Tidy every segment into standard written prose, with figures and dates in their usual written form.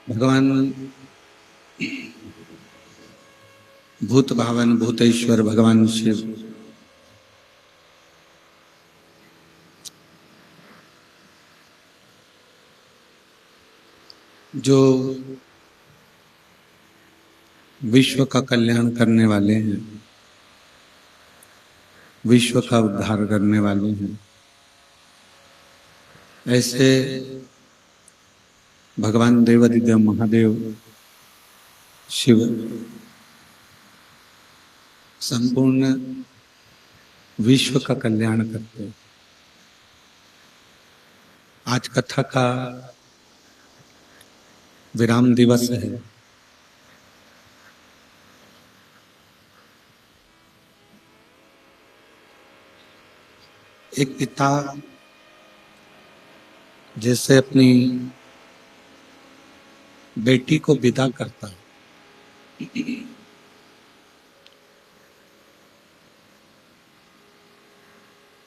भगवान भूत भावन भूतेश्वर भगवान शिव जो विश्व का कल्याण करने वाले हैं, विश्व का उद्धार करने वाले हैं, ऐसे भगवान देवाधिदेव महादेव शिव संपूर्ण विश्व का कल्याण करते हैं। आज कथा का विराम दिवस है। एक पिता जैसे अपनी बेटी को विदा करता है,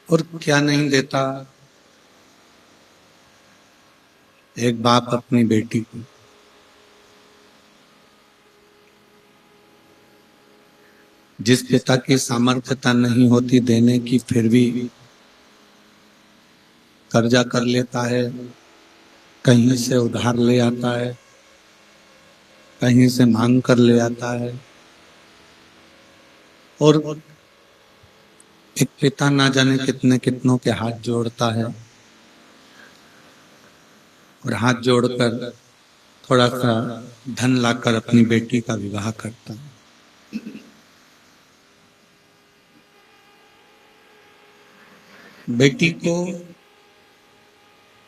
और क्या नहीं देता एक बाप अपनी बेटी को। जिस पिता की सामर्थ्यता नहीं होती देने की, फिर भी कर्जा कर लेता है, कहीं से उधार ले आता है, कहीं से मांग कर ले आता है। और एक पिता ना जाने कितने कितनों के हाथ जोड़ता है और हाथ जोड़कर थोड़ा सा धन लाकर अपनी बेटी का विवाह करता है। बेटी को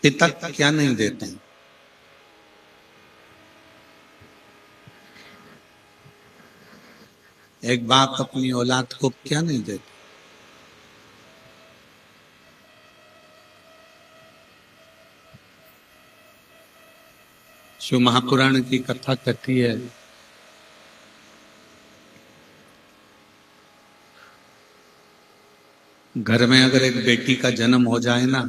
पिता क्या नहीं देते हैं? एक बाप अपनी औलाद को क्या नहीं देते? शिव महापुराण की कथा कहती है, घर में अगर एक बेटी का जन्म हो जाए ना,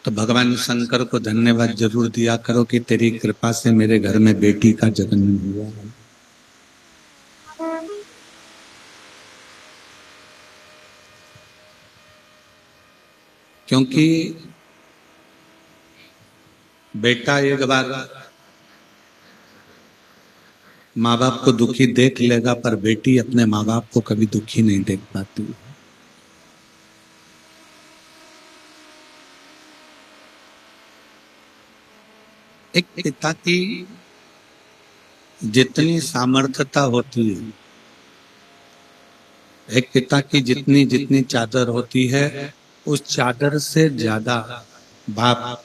तो भगवान शंकर को धन्यवाद जरूर दिया करो कि तेरी कृपा से मेरे घर में बेटी का जन्म हुआ है। क्योंकि बेटा एक बार माँ बाप को दुखी देख लेगा, पर बेटी अपने माँ बाप को कभी दुखी नहीं देख पाती। एक पिता की जितनी सामर्थ्यता होती है, एक पिता की जितनी जितनी चादर होती है, उस चादर से ज्यादा बाप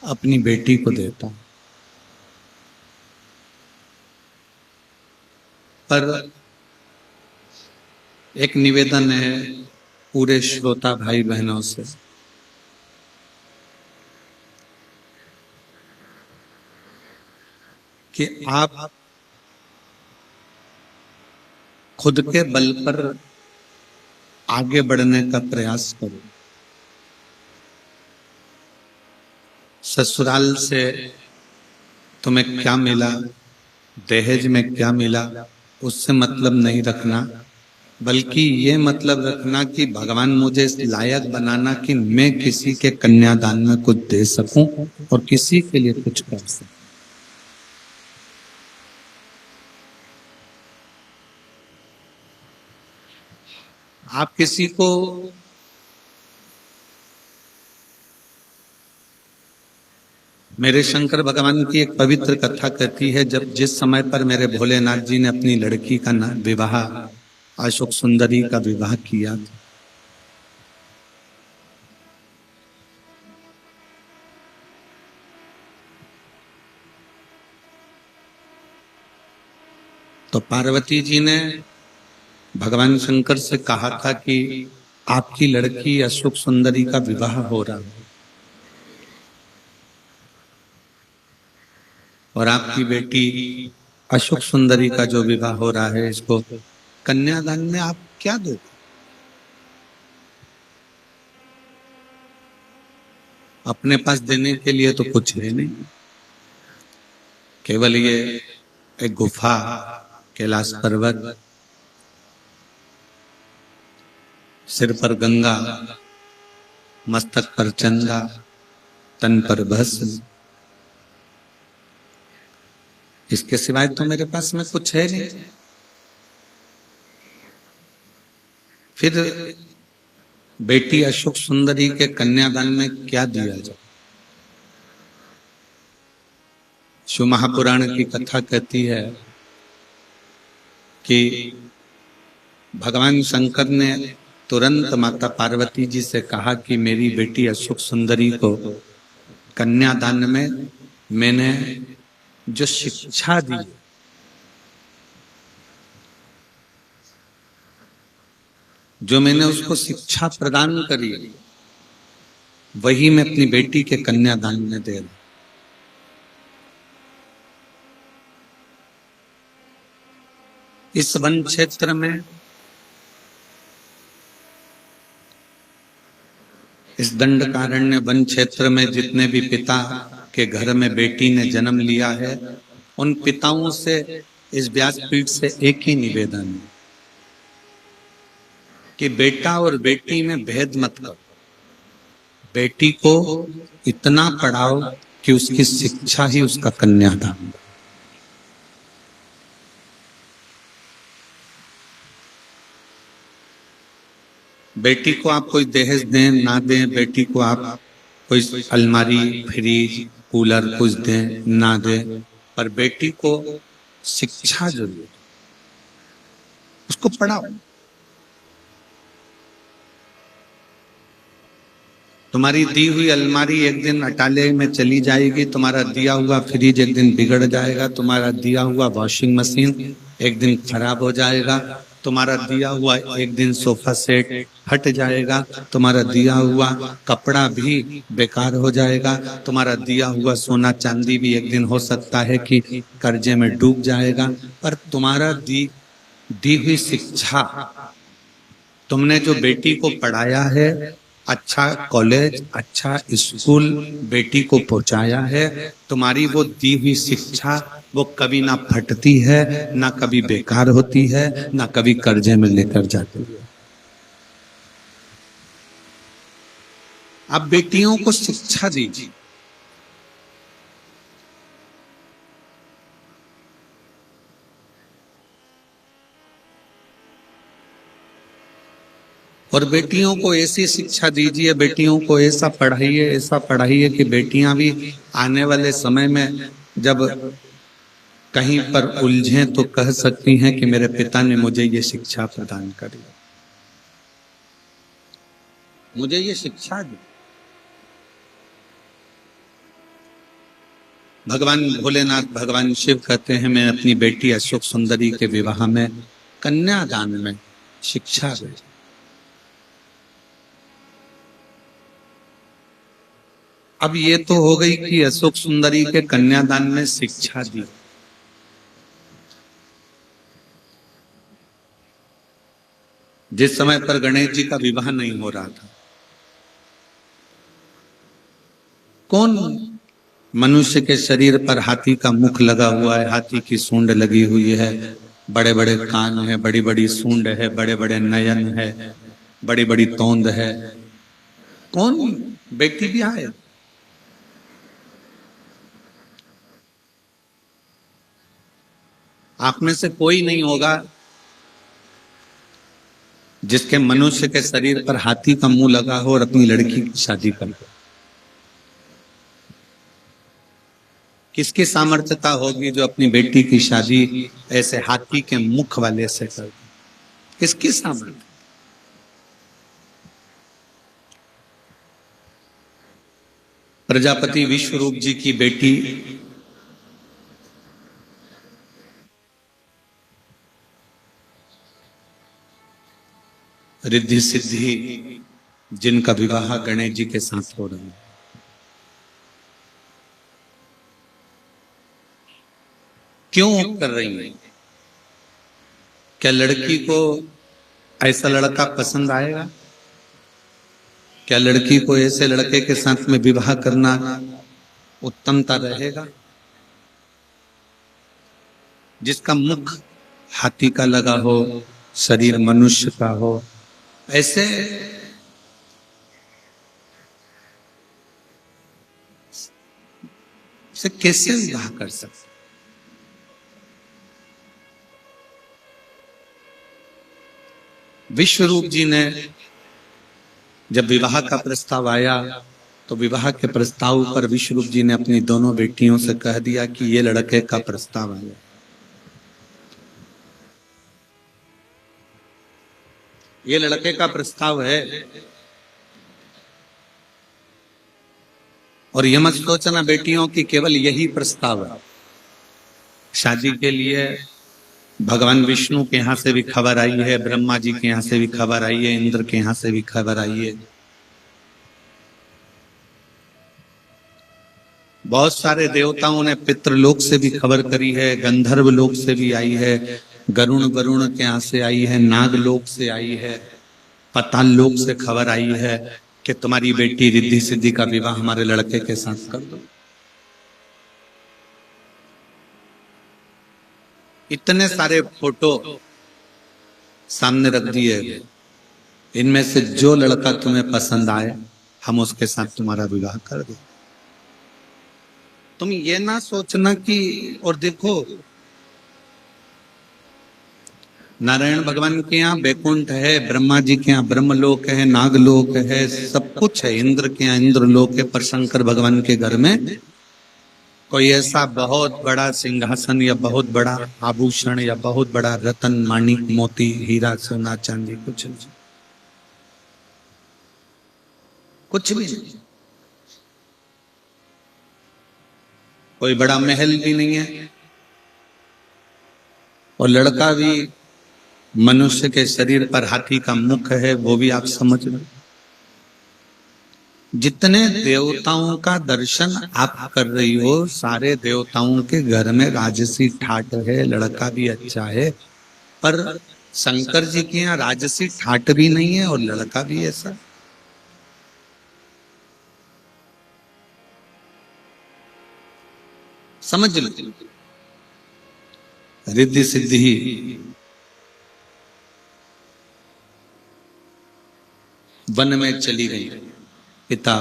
अपनी बेटी को देता। पर एक निवेदन है पूरे श्रोता भाई बहनों से, कि आप खुद के बल पर आगे बढ़ने का प्रयास करो। ससुराल से तुम्हें क्या मिला, दहेज में क्या मिला, उससे मतलब नहीं रखना, बल्कि ये मतलब रखना कि भगवान मुझे इस लायक बनाना कि मैं किसी के कन्यादान में कुछ दे सकूं और किसी के लिए कुछ कर सकूं। आप किसी को मेरे शंकर भगवान की एक पवित्र कथा कहती है, जब जिस समय पर मेरे भोलेनाथ जी ने अपनी लड़की का विवाह अशोक सुंदरी का विवाह किया, तो पार्वती जी ने भगवान शंकर से कहा था कि आपकी लड़की अशोक सुंदरी का विवाह हो रहा है और आपकी बेटी अशोक सुंदरी का जो विवाह हो रहा है, इसको कन्यादान में आप क्या दोगे? अपने पास देने के लिए तो कुछ है नहीं। केवल ये एक गुफा, कैलाश पर्वत, सिर पर गंगा, मस्तक पर चंदा, तन पर भस्म, इसके सिवाय तो मेरे पास में कुछ है नहीं। फिर बेटी अशोक सुंदरी के कन्यादान में क्या दिया जाए? शिव महापुराण की कथा कहती है कि भगवान शंकर ने तुरंत माता पार्वती जी से कहा कि मेरी बेटी अशोक सुंदरी को कन्यादान में मैंने जो शिक्षा दी, जो मैंने उसको शिक्षा प्रदान करी, वही मैं अपनी बेटी के कन्यादान में दे रहा। इस वन क्षेत्र में, इस दंडकारण्य वन क्षेत्र में जितने भी पिता के घर में बेटी ने जन्म लिया है, उन पिताओं से इस व्यासपीठ से एक ही निवेदन है कि बेटा और बेटी में भेद मत करो। बेटी को इतना पढ़ाओ कि उसकी शिक्षा ही उसका कन्यादान। बेटी को आप कोई दहेज दें ना दें, बेटी को आप कोई अलमारी, फ्रिज, कूलर कुछ दें ना दें, पर बेटी को शिक्षा जरूर, उसको पढ़ाओ। तुम्हारी दी हुई अलमारी एक दिन अटाले में चली जाएगी, तुम्हारा दिया हुआ फ्रिज एक दिन बिगड़ जाएगा, तुम्हारा दिया हुआ वॉशिंग मशीन एक दिन खराब हो जाएगा, तुम्हारा दिया हुआ एक दिन सोफा सेट हट जाएगा, तुम्हारा दिया हुआ कपड़ा भी बेकार हो जाएगा, तुम्हारा दिया हुआ सोना चांदी भी एक दिन हो सकता है कि कर्जे में डूब जाएगा। पर तुम्हारा दी हुई शिक्षा, तुमने जो बेटी को पढ़ाया है, अच्छा कॉलेज, अच्छा स्कूल बेटी को पहुंचाया है, तुम्हारी वो दी हुई शिक्षा वो कभी ना फटती है, ना कभी बेकार होती है, ना कभी कर्जे में लेकर जाती है। आप बेटियों को शिक्षा दीजिए। और बेटियों को ऐसी शिक्षा दीजिए, बेटियों को ऐसा पढ़ाइए कि बेटियां भी आने वाले समय में जब कहीं पर उलझें तो कह सकती हैं कि मेरे पिता ने मुझे ये शिक्षा प्रदान करी, मुझे ये शिक्षा दी। भगवान भोलेनाथ, भगवान शिव कहते हैं मैं अपनी बेटी अशोक सुंदरी के विवाह में, कन्यादान में शिक्षा दी। अब ये तो हो गई कि अशोक सुंदरी के कन्यादान में शिक्षा दी। जिस समय पर गणेश जी का विवाह नहीं हो रहा था, कौन मनुष्य के शरीर पर हाथी का मुख लगा हुआ है, हाथी की सूंड लगी हुई है, बड़े बड़े कान है, बड़ी बड़ी सूंड है, बड़े बड़े नयन है, बड़ी बड़ी तोंद है, कौन बेटी भी आए? आप में से कोई नहीं होगा जिसके मनुष्य के शरीर पर हाथी का मुंह लगा हो और अपनी लड़की की शादी कर। किसकी सामर्थ्यता होगी जो अपनी बेटी की शादी ऐसे हाथी के मुख वाले से कर? किसकी सामर्थ्य? प्रजापति विश्वरूप जी की बेटी रिद्धि सिद्धि, जिनका विवाह गणेश जी के साथ हो रहा है, क्यों कर रही है? क्या लड़की को ऐसा लड़का पसंद आएगा? क्या लड़की को ऐसे लड़के के साथ में विवाह करना उत्तमता रहेगा? जिसका मुख हाथी का लगा हो, शरीर मनुष्य का हो, ऐसे से कैसे विवाह कर सकते? विश्वरूप जी ने जब विवाह का प्रस्ताव आया तो विवाह के प्रस्ताव पर विश्वरूप जी ने अपनी दोनों बेटियों से कह दिया कि ये लड़के का प्रस्ताव आया, ये लड़के का प्रस्ताव है। और ये मत सोचना बेटियों की केवल यही प्रस्ताव है। शादी के लिए भगवान विष्णु के यहां से भी खबर आई है, ब्रह्मा जी के यहां से भी खबर आई है, इंद्र के यहां से भी खबर आई है, बहुत सारे देवताओं ने पितृलोक से भी खबर करी है, गंधर्व लोक से भी आई है, वरुण के यहां से आई है, नागलोक से आई है, पाताल लोक से खबर आई है कि तुम्हारी बेटी रिद्धि सिद्धि का विवाह हमारे लड़के के साथ कर दो। इतने सारे फोटो सामने रख दिए गए, इनमें से जो लड़का तुम्हें पसंद आए हम उसके साथ तुम्हारा विवाह कर दो। तुम ये ना सोचना कि, और देखो नारायण भगवान के यहाँ बैकुंठ है, ब्रह्मा जी के यहाँ ब्रह्मलोक है, नागलोक है, सब कुछ है, इंद्र के यहाँ इंद्रलोक है, पर शंकर भगवान के घर में कोई ऐसा बहुत बड़ा सिंहासन या बहुत बड़ा आभूषण या बहुत बड़ा रतन माणिक मोती हीरा सोना चांदी कुछ नहीं, कुछ भी नहीं। कोई बड़ा महल भी नहीं है, और लड़का भी मनुष्य के शरीर पर हाथी का मुख है, वो भी आप समझ लो। जितने देवताओं का दर्शन आप कर रही हो, सारे देवताओं के घर में राजसी ठाट है, लड़का भी अच्छा है, पर शंकर जी के यहाँ राजसी ठाट भी नहीं है और लड़का भी ऐसा। समझ लो, रिद्धि सिद्धि वन में चली गई, पिता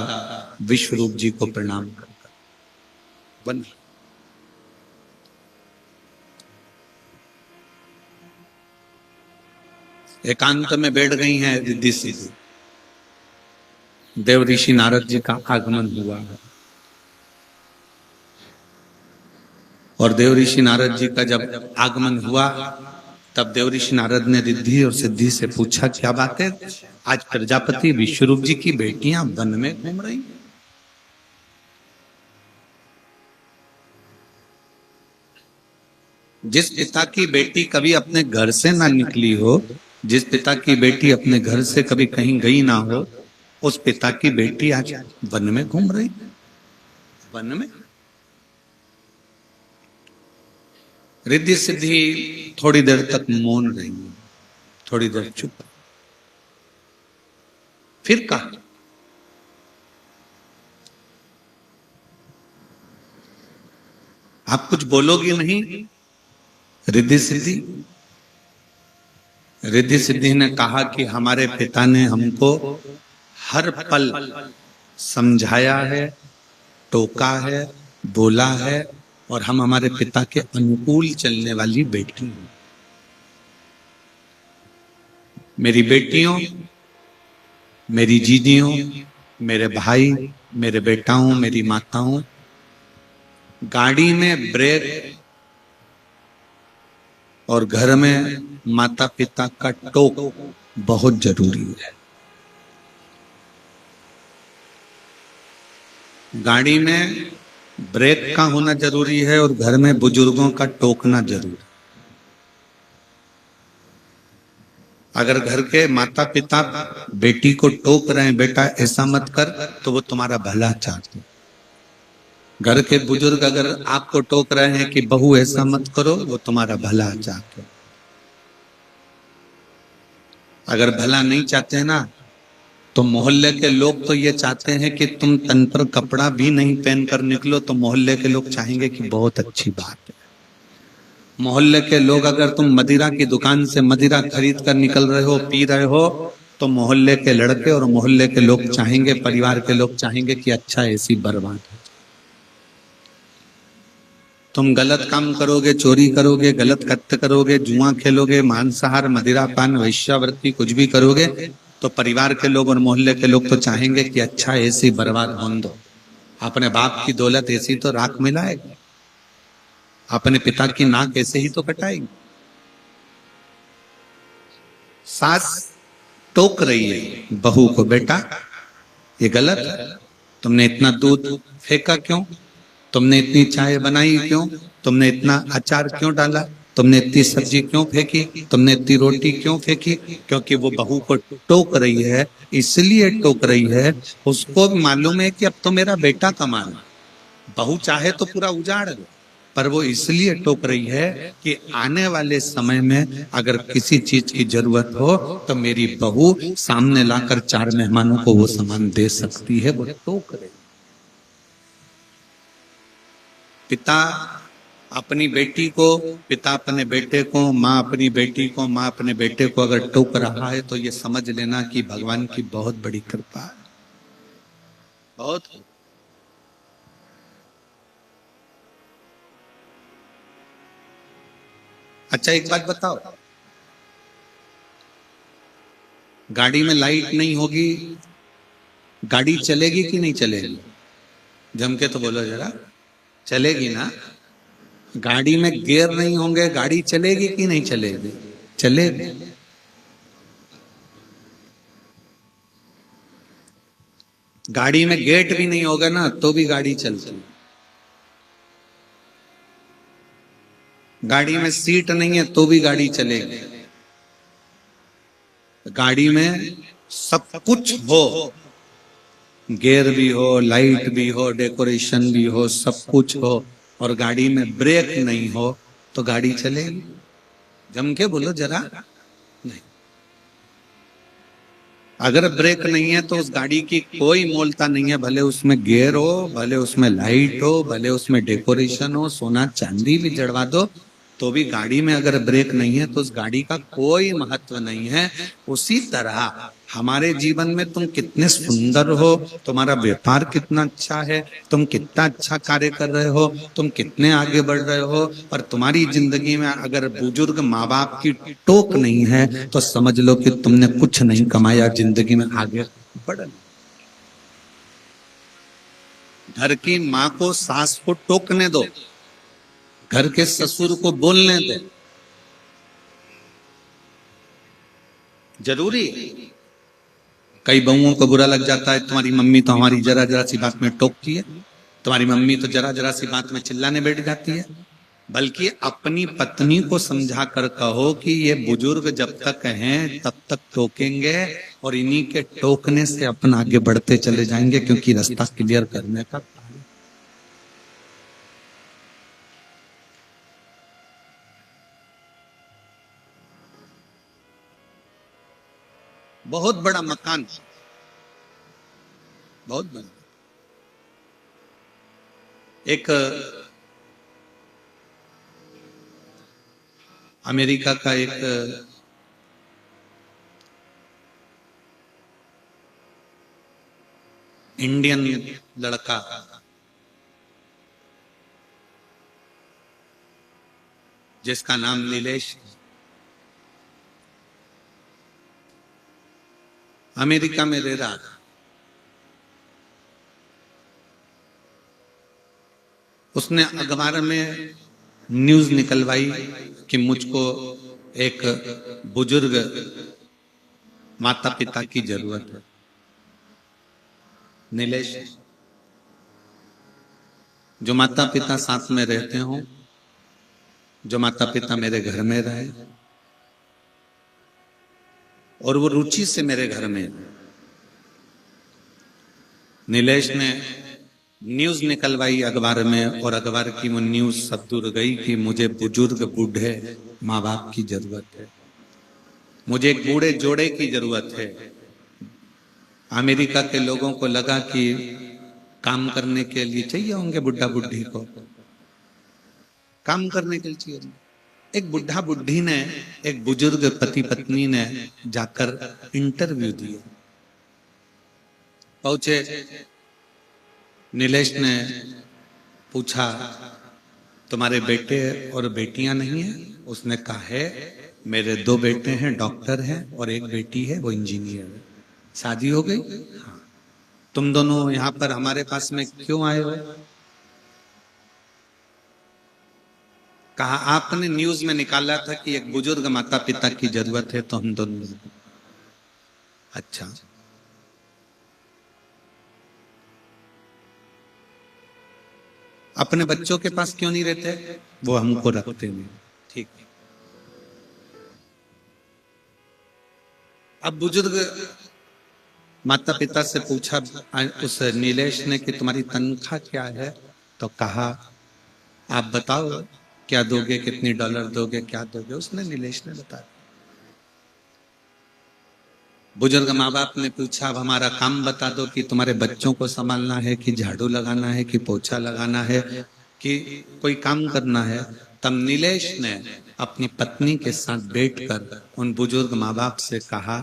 विश्वरूप जी को प्रणाम कर वन एकांत में बैठ गई हैं रिद्धि सिद्धि। देव ऋषि नारद जी का आगमन हुआ है, और देव ऋषि नारद जी का जब आगमन हुआ तब देव ऋषि नारद ने रिद्धि और सिद्धि से पूछा, क्या बात है, आज प्रजापति विश्वरूप जी की बेटियां वन में घूम रही हैं? जिस पिता की बेटी कभी अपने घर से ना निकली हो, जिस पिता की बेटी अपने घर से कभी कहीं गई ना हो, उस पिता की बेटी आज वन में घूम रही, वन में। रिद्धि सिद्धि थोड़ी देर तक मौन रही, थोड़ी देर चुप, फिर कहा, आप कुछ बोलोगी नहीं? रिद्धि सिद्धि ने कहा कि हमारे पिता ने हमको हर पल समझाया है, टोका है, बोला है, और हम हमारे पिता के अनुकूल चलने वाली बेटी हैं। मेरी बेटियों, मेरी जीजियों, मेरे भाई, मेरे बेटाओं, मेरी माताओं, गाड़ी में ब्रेक और घर में माता पिता का टोक बहुत जरूरी है। गाड़ी में ब्रेक का होना जरूरी है और घर में बुजुर्गों का टोकना जरूरी है। अगर घर के माता पिता बेटी को टोक रहे हैं, बेटा ऐसा मत कर, तो वो तुम्हारा भला चाहते हैं। घर के बुजुर्ग अगर आपको टोक रहे हैं कि बहू ऐसा मत करो, वो तुम्हारा भला चाहते हैं। अगर भला नहीं चाहते हैं ना, तो मोहल्ले के लोग तो ये चाहते हैं कि तुम तन पर कपड़ा भी नहीं पहन कर निकलो, तो मोहल्ले के लोग चाहेंगे कि बहुत अच्छी बात है। मोहल्ले के लोग, अगर तुम मदिरा की दुकान से मदिरा खरीद कर निकल रहे हो, पी रहे हो, तो मोहल्ले के लड़के और मोहल्ले के लोग चाहेंगे, परिवार के लोग चाहेंगे कि अच्छा ऐसी बर्बाद हो। तुम गलत काम करोगे, चोरी करोगे, गलत कृत्य करोगे, जुआ खेलोगे, मांसाहार, मदिरा पान, वैश्यावृत्ति कुछ भी करोगे, तो परिवार के लोग और मोहल्ले के लोग तो चाहेंगे कि अच्छा ऐसी बर्बाद होने दो। अपने बाप की दौलत ऐसी तो राख मिलाएगी, अपने पिता की नाक ऐसे ही तो कटाएगी। सास टोक रही है बहू को, बेटा ये गलत है, तुमने इतना दूध फेंका क्यों, तुमने इतनी चाय बनाई क्यों, तुमने इतना अचार क्यों डाला, तुमने इतनी सब्जी क्यों फेंकी, तुमने इतनी रोटी क्यों फेंकी। क्योंकि वो बहू को टोक रही है, इसलिए टोक रही है, उसको भी मालूम है कि अब तो मेरा बेटा कमाना, बहू चाहे तो पूरा उजाड़ दे, पर वो इसलिए टोक रही है कि आने वाले समय में अगर किसी चीज की जरूरत हो तो मेरी बहू सामने लाकर 4 मेहमानों को वो सामान दे सकती है, वो टोक रही। पिता अपनी बेटी को, पिता अपने बेटे को, माँ अपनी बेटी को, माँ अपने बेटे को अगर टोक रहा है तो ये समझ लेना कि भगवान की बहुत बड़ी कृपा है, बहुत। अच्छा एक बात बताओ, गाड़ी में लाइट नहीं होगी, गाड़ी चलेगी कि नहीं चलेगी? जम के तो बोलो जरा, चलेगी ना। गाड़ी में गियर नहीं होंगे, गाड़ी चलेगी कि नहीं चलेगी? चलेगी। गाड़ी में गेट भी नहीं होगा ना तो भी गाड़ी चलती। गाड़ी में सीट नहीं है तो भी गाड़ी चलेगी। गाड़ी में सब कुछ हो, गियर भी हो, लाइट भी हो, डेकोरेशन भी हो, सब कुछ हो, और गाड़ी में ब्रेक नहीं हो तो गाड़ी चलेगी? जम के बोलो जरा, नहीं। अगर ब्रेक नहीं है तो उस गाड़ी की कोई मोलता नहीं है, भले उसमें गियर हो, भले उसमें लाइट हो, भले उसमें डेकोरेशन हो, सोना चांदी भी जड़वा दो, तो भी गाड़ी में अगर ब्रेक नहीं है तो उस गाड़ी का कोई महत्व नहीं है। उसी तरह हमारे जीवन में तुम कितने सुंदर हो, तुम्हारा व्यापार कितना अच्छा है, तुम कितना अच्छा कार्य कर रहे हो, तुम कितने आगे बढ़ रहे हो, और तुम्हारी जिंदगी में अगर बुजुर्ग माँ बाप की टोक नहीं है तो समझ लो कि तुमने कुछ नहीं कमाया, जिंदगी में आगे बढ़। घर की माँ को, सास को टोकने दो, घर के ससुर को बोलने दो, जरूरी। कई बहुओं को बुरा लग जाता है, तुम्हारी मम्मी तो हमारी जरा जरा सी बात में टोकती है, तुम्हारी मम्मी तो जरा जरा सी बात में चिल्लाने बैठ जाती है। बल्कि अपनी पत्नी को समझा कर कहो कि ये बुजुर्ग जब तक हैं तब तक टोकेंगे, और इन्हीं के टोकने से अपन आगे बढ़ते चले जाएंगे, क्योंकि रास्ता क्लियर करने का। बहुत बड़ा मकान, बहुत बड़ा। एक अमेरिका का एक इंडियन लड़का जिसका नाम नीलेश, अमेरिका में रह रहा था। उसने अखबार में न्यूज निकलवाई कि मुझको एक बुजुर्ग माता पिता की जरूरत है। नीलेश, जो माता पिता साथ में रहते हो, जो माता पिता मेरे घर में रहे और वो रुचि से मेरे घर में। नीलेश ने न्यूज निकलवाई अखबार में, और अखबार की वो न्यूज सब दूर गई कि मुझे बुजुर्ग बूढ़े माँ बाप की जरूरत है, मुझे एक बूढ़े जोड़े की जरूरत है। अमेरिका के लोगों को लगा कि काम करने के लिए चाहिए होंगे बुढ़ा बुढ़ी को, काम करने के लिए चाहिए। एक बुढ़ा बुढ़ी ने, एक बुजुर्ग पति पत्नी ने जाकर इंटरव्यू दिया। पहुंचे, नीलेश ने पूछा तुम्हारे बेटे और बेटियां नहीं है? उसने कहा है मेरे 2 बेटे हैं, डॉक्टर हैं, और एक बेटी है वो इंजीनियर है। शादी हो गई? हाँ। तुम दोनों यहाँ पर हमारे पास में क्यों आए हो? कहा आपने न्यूज में निकाला था कि एक बुजुर्ग माता पिता की जरूरत है तो हम दोनों। अच्छा, अपने बच्चों के पास क्यों नहीं रहते? वो हमको रखते नहीं। ठीक। अब बुजुर्ग माता पिता से पूछा उस नीलेश ने कि तुम्हारी तनख्वाह क्या है? तो कहा आप बताओ क्या दोगे, कितनी डॉलर दोगे, क्या दोगे? उसने, नीलेश ने बताया। बुजुर्ग माँ बाप ने पूछा अब हमारा काम बता दो कि तुम्हारे बच्चों को संभालना है कि झाड़ू लगाना है कि पोछा लगाना है कि कोई काम करना है। तब नीलेश ने अपनी पत्नी के साथ बैठकर उन बुजुर्ग माँ बाप से कहा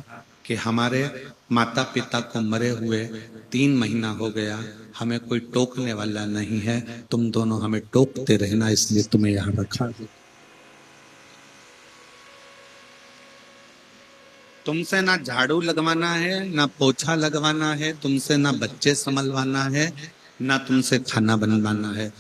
कि हमारे माता पिता को मरे हुए 3 महीना हो गया, हमें कोई टोकने वाला नहीं है, तुम दोनों हमें टोकते रहना, इसलिए तुम्हें यहाँ रखा। तुमसे ना झाड़ू लगवाना है, ना पोछा लगवाना है, तुमसे ना बच्चे संभलवाना है, ना तुमसे खाना बनवाना है।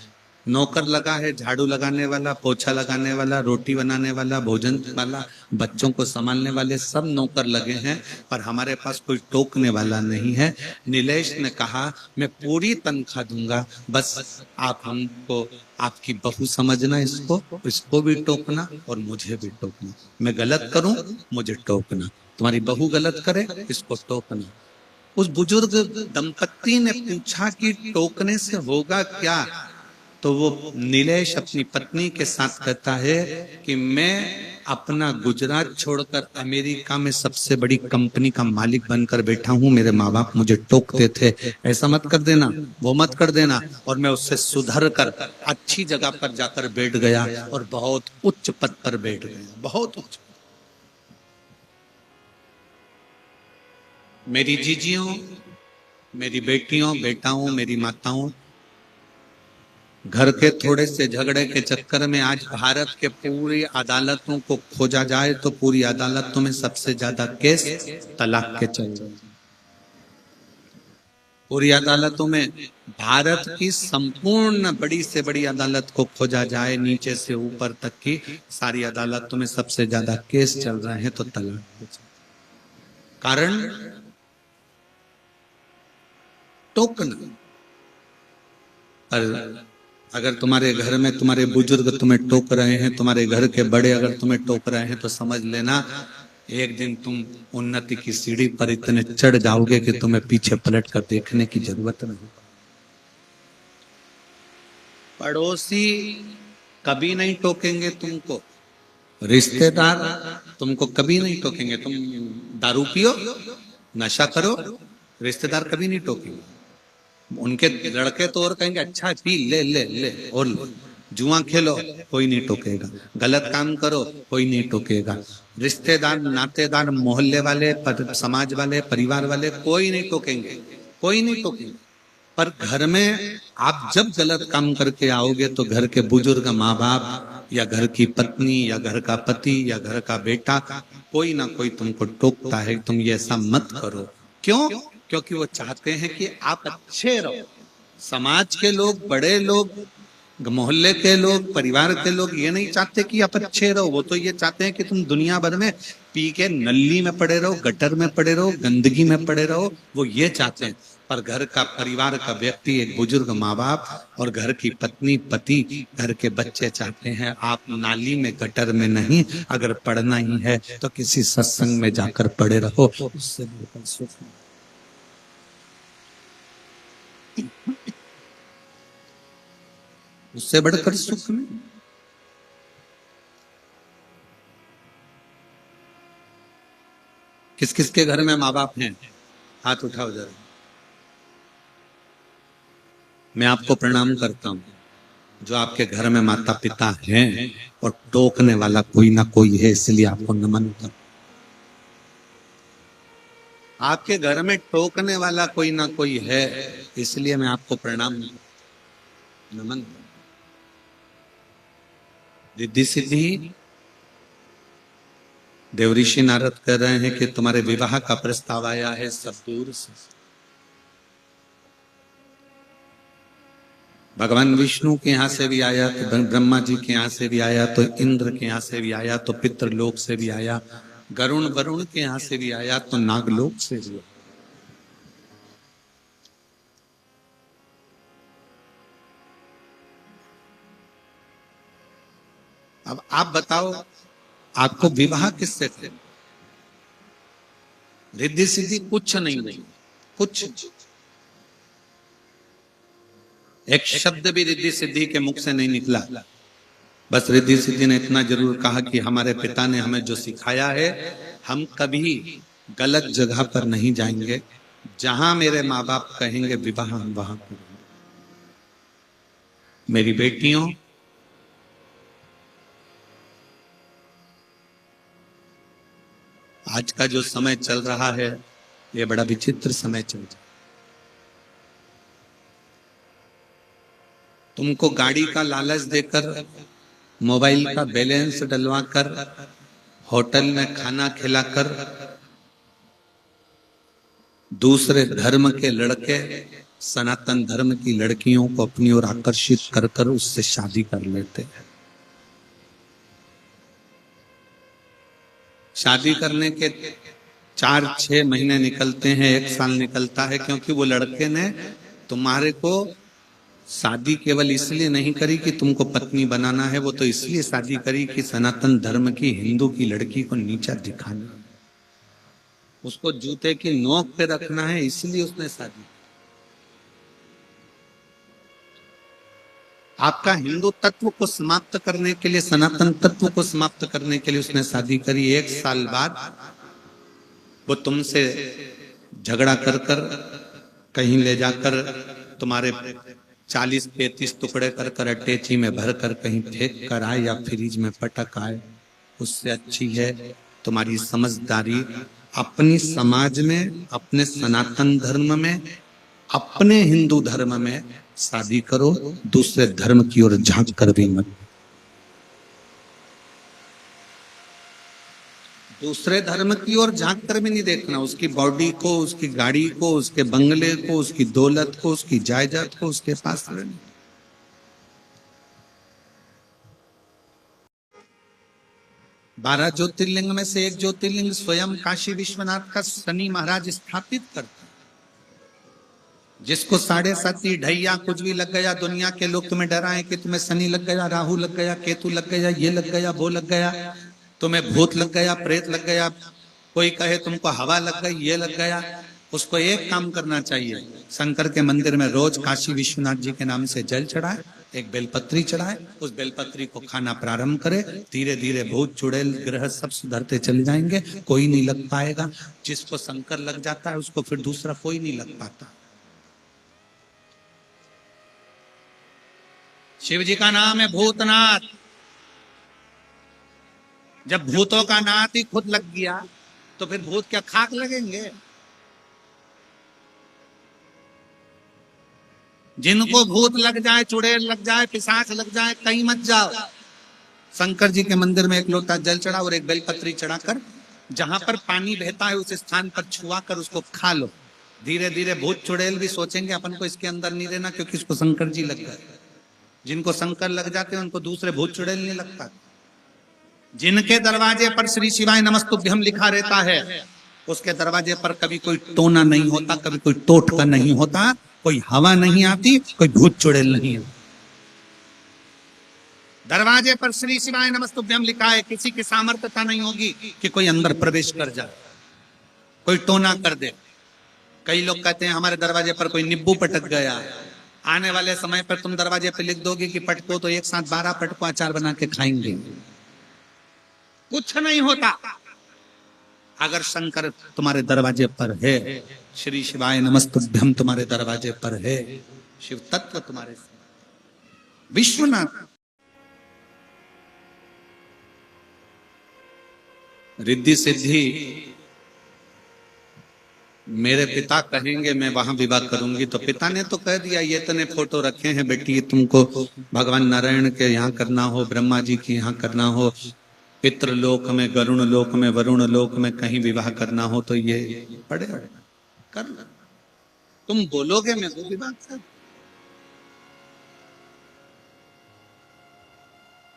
नौकर लगा है, झाड़ू लगाने वाला, पोछा लगाने वाला, रोटी बनाने वाला, भोजन वाला, बच्चों को संभालने वाले, सब नौकर लगे हैं, पर हमारे पास कोई टोकने वाला नहीं है। नीलेश ने कहा मैं पूरी तनख्वाह दूंगा, बस आप हमको आपकी बहू समझना, इसको भी टोकना और मुझे भी टोकना। मैं गलत करूं मुझे टोकना, तुम्हारी बहू गलत करे इसको टोकना। उस बुजुर्ग दंपत्ति ने पूछा कि टोकने से होगा क्या? तो वो नीलेश अपनी पत्नी के साथ कहता है कि मैं अपना गुजरात छोड़कर अमेरिका में सबसे बड़ी कंपनी का मालिक बनकर बैठा हूं, मेरे माँ बाप मुझे टोकते थे, ऐसा मत कर देना, वो मत कर देना, और मैं उससे सुधर कर अच्छी जगह पर जाकर बैठ गया और बहुत उच्च पद पर बैठ गया, बहुत उच्च। मेरी जीजियों, मेरी बेटियों, बेटाओं, मेरी माताओं, घर के थोड़े से झगड़े के चक्कर में आज भारत के पूरी अदालतों को खोजा जाए तो पूरी अदालतों में सबसे ज्यादा केस तलाक के चल रहे। पूरी अदालतों में भारत की संपूर्ण बड़ी से बड़ी अदालत को खोजा जाए, नीचे से ऊपर तक की सारी अदालतों में सबसे ज्यादा केस चल रहे हैं तो तलाक के। कारण टोकना। पर अगर तुम्हारे घर में तुम्हारे बुजुर्ग तुम्हें टोक रहे हैं, तुम्हारे घर के बड़े अगर तुम्हें टोक रहे हैं, तो समझ लेना एक दिन तुम उन्नति की सीढ़ी पर इतने चढ़ जाओगे कि तुम्हें पीछे पलट कर देखने की जरूरत नहीं। पड़ोसी कभी नहीं टोकेंगे तुमको, रिश्तेदार तुमको कभी नहीं टोकेंगे। तुम दारू पियो, नशा करो, रिश्तेदार कभी नहीं टोकेंगे। उनके लड़के तो और कहेंगे अच्छा पी ले ले ले और ले। जुआ खेलो कोई नहीं टोकेगा, गलत काम करो कोई नहीं टोकेगा। रिश्तेदार, नातेदार, मोहल्ले वाले, समाज वाले, परिवार वाले कोई नहीं टोकेंगे, कोई नहीं टोकेंगे। पर घर में आप जब गलत काम करके आओगे तो घर के बुजुर्ग, माँ बाप या घर की पत्नी या घर का पति या घर का बेटा, कोई ना कोई तुमको टोकता है, तुम ये ऐसा मत करो। क्यों? क्योंकि वो चाहते हैं कि आप अच्छे रहो। समाज के लोग, बड़े लोग, मोहल्ले के लोग, परिवार के लोग ये नहीं चाहते कि आप अच्छे रहो, वो तो ये चाहते हैं कि तुम दुनिया भर में पी के नल्ली में पड़े रहो, गटर में पड़े रहो, गंदगी में पड़े रहो, वो ये चाहते हैं। पर घर का, परिवार का व्यक्ति, एक बुजुर्ग माँ बाप और घर की पत्नी, पति, घर के बच्चे चाहते हैं आप नाली में, गटर में नहीं, अगर पढ़ना ही है तो किसी सत्संग में जाकर पढ़े रहो, उससे बिल्कुल सुख नहीं। उससे बढ़कर सुख में किस किस के घर में माँ बाप हैं? हाथ उठाओ जरा। मैं आपको प्रणाम करता हूं। जो आपके घर में माता पिता हैं और टोकने वाला कोई ना कोई है, इसलिए आपको नमन कर। आपके घर में टोकने वाला कोई ना कोई है, इसलिए मैं आपको प्रणाम नमन। रिद्धि सिद्धि देवऋषि नारद कह रहे हैं कि तुम्हारे विवाह का प्रस्ताव आया है सब दूर से। भगवान विष्णु के यहां से भी आया, तो ब्रह्मा जी के यहां से भी आया, तो इंद्र के यहां से भी आया, तो पितृलोक से भी आया, गरुण वरुण के यहां से भी आया, तो नागलोक से भी आया। अब आप बताओ, आपको विवाह किससे थे? रिद्धि सिद्धि कुछ नहीं, कुछ एक शब्द भी रिद्धि सिद्धि के मुख से नहीं निकला। बस रिद्धि सिद्धि ने इतना जरूर कहा कि हमारे पिता ने हमें जो सिखाया है, हम कभी गलत जगह पर नहीं जाएंगे, जहां मेरे माँ बाप कहेंगे विवाह हम वहां करेंगे। मेरी बेटियों, आज का जो समय चल रहा है, ये बड़ा विचित्र समय चल रहा है। तुमको गाड़ी का लालच देकर, मोबाइल का बैलेंस डलवाकर, होटल में खाना खिलाकर, दूसरे धर्म के लड़के सनातन धर्म की लड़कियों को अपनी ओर आकर्षित कर कर उससे शादी कर लेते हैं। शादी करने के 4-6 महीने निकलते हैं, 1 साल निकलता है, क्योंकि वो लड़के ने तुम्हारे को शादी केवल इसलिए नहीं करी कि तुमको पत्नी बनाना है, वो तो इसलिए शादी करी कि सनातन धर्म की हिंदू की लड़की को नीचा दिखाना, उसको जूते की नोक पे रखना है, इसलिए उसने शादी। आपका हिंदू तत्व को समाप्त करने के लिए, सनातन तत्व को समाप्त करने के लिए उसने शादी करी। 1 साल बाद वो तुमसे झगड़ा कर कर कहीं ले जाकर तुम्हारे 40-35 टुकड़े कर कर अटैची में भर कर कहीं फेंक कर आए या फ्रिज में पटक आए, उससे अच्छी है तुम्हारी समझदारी। अपनी समाज में, अपने सनातन धर्म में, अपने हिंदू धर्म में शादी करो, दूसरे धर्म की ओर झांक कर भी मत। दूसरे धर्म की ओर झांक कर भी नहीं देखना, उसकी बॉडी को, उसकी गाड़ी को, उसके बंगले को, उसकी दौलत को, उसकी जायदाद को उसके पास रहना। बारह ज्योतिर्लिंग में से एक ज्योतिर्लिंग स्वयं काशी विश्वनाथ का शनि महाराज स्थापित करता, जिसको 7.5 ढैया कुछ भी लग गया, दुनिया के लोग तुम्हें डराएं कि तुम्हें शनि लग गया, राहु लग गया, केतु लग गया, ये लग गया, वो लग गया, तुम्हें भूत लग गया, प्रेत लग गया, कोई कहे तुमको हवा लग गई, ये लग गया, उसको एक काम करना चाहिए, शंकर के मंदिर में रोज काशी विश्वनाथ जी के नाम से जल चढ़ाए, एक बेलपत्री चढ़ाए, उस बेलपत्री को खाना प्रारंभ करे, धीरे धीरे भूत चुड़ैल ग्रह सब सुधरते चले जाएंगे, कोई नहीं लग पाएगा। जिसको शंकर लग जाता है उसको फिर दूसरा कोई नहीं लग पाता। शिव जी का नाम है भूतनाथ। जब भूतों का नाथ ही खुद लग गया तो फिर भूत क्या खाक लगेंगे? जिनको भूत लग जाए, चुड़ैल लग जाए, पिशाच लग जाए, कहीं मत जाओ। शंकर जी के मंदिर में एक लोटा जल चढ़ा और एक बेलपत्री चढ़ाकर, जहां पर पानी बहता है उस स्थान पर छुआ कर उसको खा लो। धीरे धीरे भूत चुड़ैल भी सोचेंगे अपन को इसके अंदर नहीं रहना, क्योंकि इसको शंकर जी लग गए। जिनको शंकर लग जाते हैं उनको दूसरे भूत चुड़ैल नहीं लगता। जिनके दरवाजे पर श्री शिवाय नमस्तुभ्यम लिखा रहता है, उसके दरवाजे पर कभी कोई टोना नहीं होता, कभी कोई टोटका नहीं होता, कोई हवा नहीं आती, कोई भूत चुड़ैल नहीं है। दरवाजे पर श्री शिवाय नमस्तुभ्यम लिखा है, किसी की सामर्थ्यता नहीं होगी कि कोई अंदर प्रवेश कर जाए, कोई टोना कर दे। कई लोग कहते हैं हमारे दरवाजे पर कोई नींबू पटक गया, आने वाले समय पर तुम दरवाजे पर लिख दोगे कि पटको तो एक साथ 12 पटको अचार बना के खाएंगे। कुछ नहीं होता। अगर शंकर तुम्हारे दरवाजे पर है, श्री शिवाय नमस्तुभ्यम तुम्हारे दरवाजे पर है, शिव तत्व तुम्हारे, विश्वनाथ। रिद्धि सिद्धि मेरे पिता कहेंगे मैं वहां विवाह करूंगी, तो पिता ने तो कह दिया ये तने फोटो रखे हैं बेटी, तुमको भगवान नारायण के यहाँ करना हो, ब्रह्मा जी के यहाँ करना हो, पितृलोक में, गरुण लोक में, वरुण लोक में कहीं विवाह करना हो तो ये पड़े कर लो। तुम बोलोगे मैं वो विवाह कर।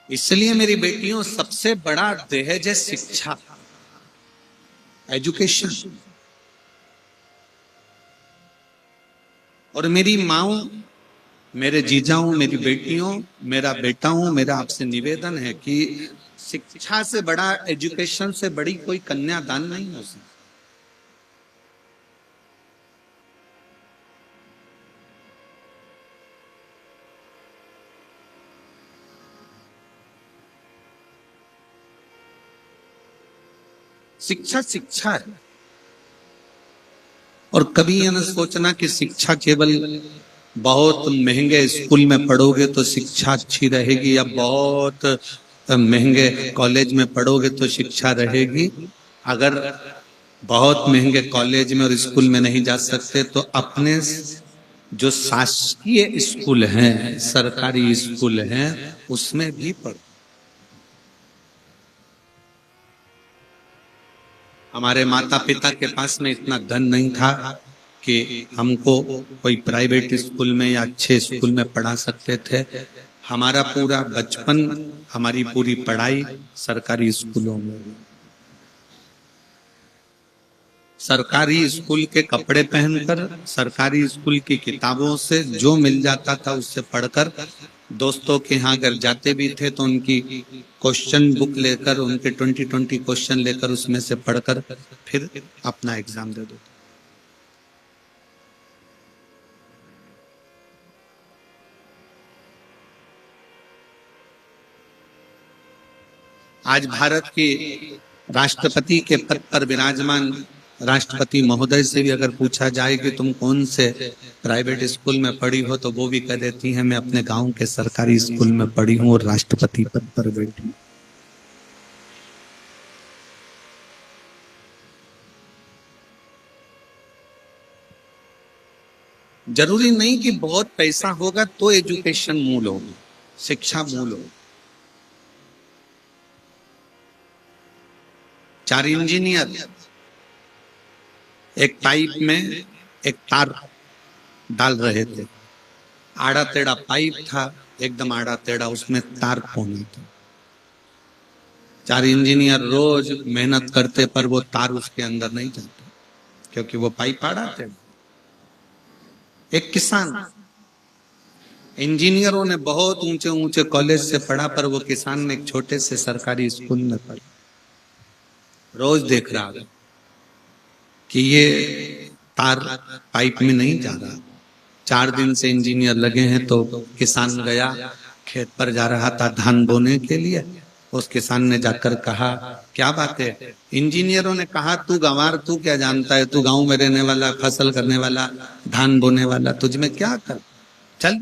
इसलिए मेरी बेटियों सबसे बड़ा दहेज है शिक्षा, एजुकेशन। और मेरी माओ, मेरे जीजाओं, मेरी बेटियों, मेरा बेटा हूं, मेरा आपसे निवेदन है कि शिक्षा से बड़ा, एजुकेशन से बड़ी कोई कन्यादान नहीं हो सकती। शिक्षा शिक्षा है। और कभी यह न सोचना कि शिक्षा केवल बहुत महंगे स्कूल में पढ़ोगे तो शिक्षा अच्छी रहेगी, या बहुत महंगे कॉलेज में पढ़ोगे तो शिक्षा रहेगी। अगर बहुत महंगे कॉलेज में और स्कूल में नहीं जा सकते तो अपने जो शासकीय स्कूल हैं, सरकारी स्कूल हैं, उसमें भी पढ़ो। हमारे माता पिता के पास में इतना धन नहीं था कि हमको कोई प्राइवेट स्कूल में या अच्छे स्कूल में पढ़ा सकते थे। हमारा पूरा बचपन, हमारी पूरी पढ़ाई सरकारी स्कूलों में। सरकारी स्कूल के कपड़े पहनकर, सरकारी स्कूल की किताबों से जो मिल जाता था उससे पढ़कर, दोस्तों के यहाँ अगर जाते भी थे तो उनकी क्वेश्चन बुक लेकर, उनके 20 क्वेश्चन लेकर उसमें से पढ़कर फिर अपना एग्जाम दे दो। आज भारत के राष्ट्रपति के पद पर विराजमान राष्ट्रपति महोदय से भी अगर पूछा जाए कि तुम कौन से प्राइवेट स्कूल में पढ़ी हो, तो वो भी कह देती हैं मैं अपने गांव के सरकारी स्कूल में पढ़ी हूं और राष्ट्रपति पद पर बैठी। जरूरी नहीं कि बहुत पैसा होगा तो एजुकेशन मूल होगी, शिक्षा मूल होगी। 4 इंजीनियर एक पाइप में एक तार डाल रहे थे, आड़ा टेढ़ा पाइप था, एकदम आड़ा टेढ़ा, उसमें तार पौना था। 4 इंजीनियर रोज मेहनत करते पर वो तार उसके अंदर नहीं जाता, क्योंकि वो पाइप आड़ा टेढ़ा। एक किसान, इंजीनियरों ने बहुत ऊंचे ऊंचे कॉलेज से पढ़ा पर वो किसान ने एक छोटे से सरकारी स्कूल में पढ़ा। रोज देख रहा था कि ये तार पाइप में नहीं जा रहा। 4 दिन से इंजीनियर लगे हैं। तो किसान गया, खेत पर जा रहा था धान बोने के लिए। उस किसान ने जाकर कहा क्या बात है? इंजीनियरों ने कहा तू गंवार, तू क्या जानता है, तू गांव में रहने वाला, फसल करने वाला, धान बोने वाला, तुझ में क्या कर, चल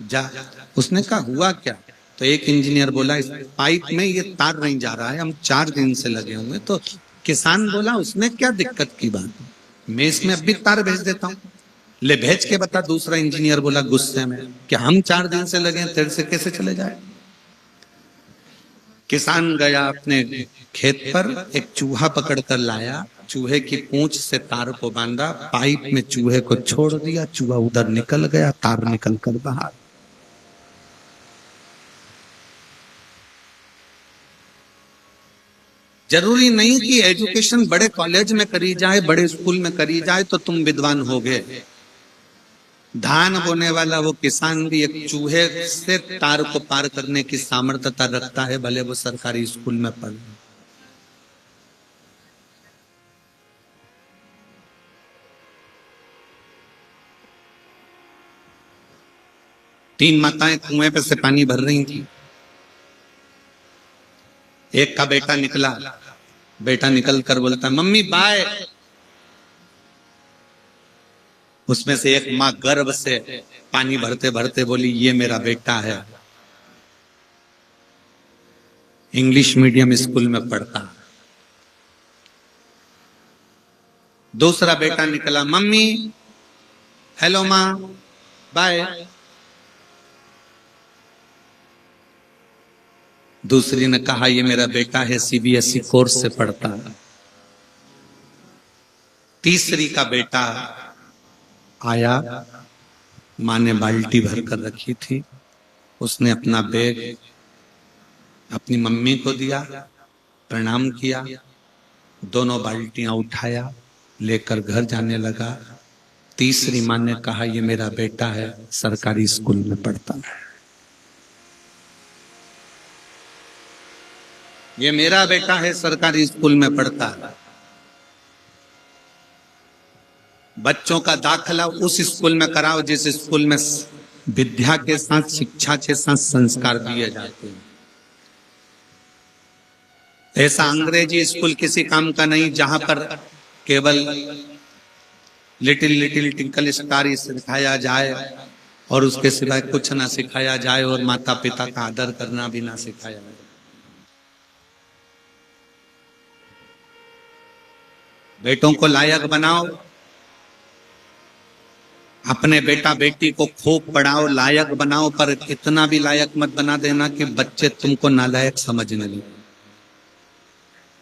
जा। उसने कहा हुआ क्या? तो एक इंजीनियर बोला इस पाइप में ये तार नहीं जा रहा है, हम 4 दिन से लगे हुए। तो किसान बोला उसमें क्या दिक्कत की बात, मैं इसमें अब भी तार भेज देता हूँ, ले भेज के बता। दूसरा इंजीनियर बोला गुस्से में कि हम 4 दिन से लगे हैं, तेरे से कैसे चले जाए। किसान गया अपने खेत पर, एक चूहा पकड़ कर लाया, चूहे की पूंछ से तार को बांधा, पाइप में चूहे को छोड़ दिया, चूहा उधर निकल गया, तार निकल कर बाहर। जरूरी नहीं कि एजुकेशन बड़े कॉलेज में करी जाए, बड़े स्कूल में करी जाए तो तुम विद्वान होगे। धान बोने वाला वो किसान भी एक चूहे से तार को पार करने की सामर्थ्यता रखता है, भले वो सरकारी स्कूल में पढ़े। तीन माताएं कुएं पे से पानी भर रही थी। एक का बेटा निकला, बेटा निकल कर बोलता मम्मी बाय। उसमें से एक माँ गर्व से पानी भरते भरते बोली ये मेरा बेटा है। इंग्लिश मीडियम स्कूल में पढ़ता है। दूसरा बेटा निकला, मम्मी हेलो माँ बाय। दूसरी ने कहा ये मेरा बेटा है, सीबीएसई कोर्स से पढ़ता है। तीसरी का बेटा आया, माँ ने बाल्टी भर कर रखी थी, उसने अपना बैग अपनी मम्मी को दिया, प्रणाम किया, दोनों बाल्टियां उठाया, लेकर घर जाने लगा। तीसरी माँ ने कहा ये मेरा बेटा है, सरकारी स्कूल में पढ़ता है, ये मेरा बेटा है, सरकारी स्कूल में पढ़ता है। बच्चों का दाखिला उस स्कूल में कराओ जिस स्कूल में विद्या के साथ, शिक्षा के साथ संस्कार दिए जाते हैं। ऐसा अंग्रेजी स्कूल किसी काम का नहीं जहां पर केवल लिटिल लिटिल टिंकल स्टार सिखाया जाए और उसके सिवाय कुछ ना सिखाया जाए और माता पिता का आदर करना भी ना सिखाया जाए। बेटों को लायक बनाओ, अपने बेटा बेटी को खूब पढ़ाओ, लायक बनाओ, पर इतना भी लायक मत बना देना कि बच्चे तुमको नालायक समझने लगे।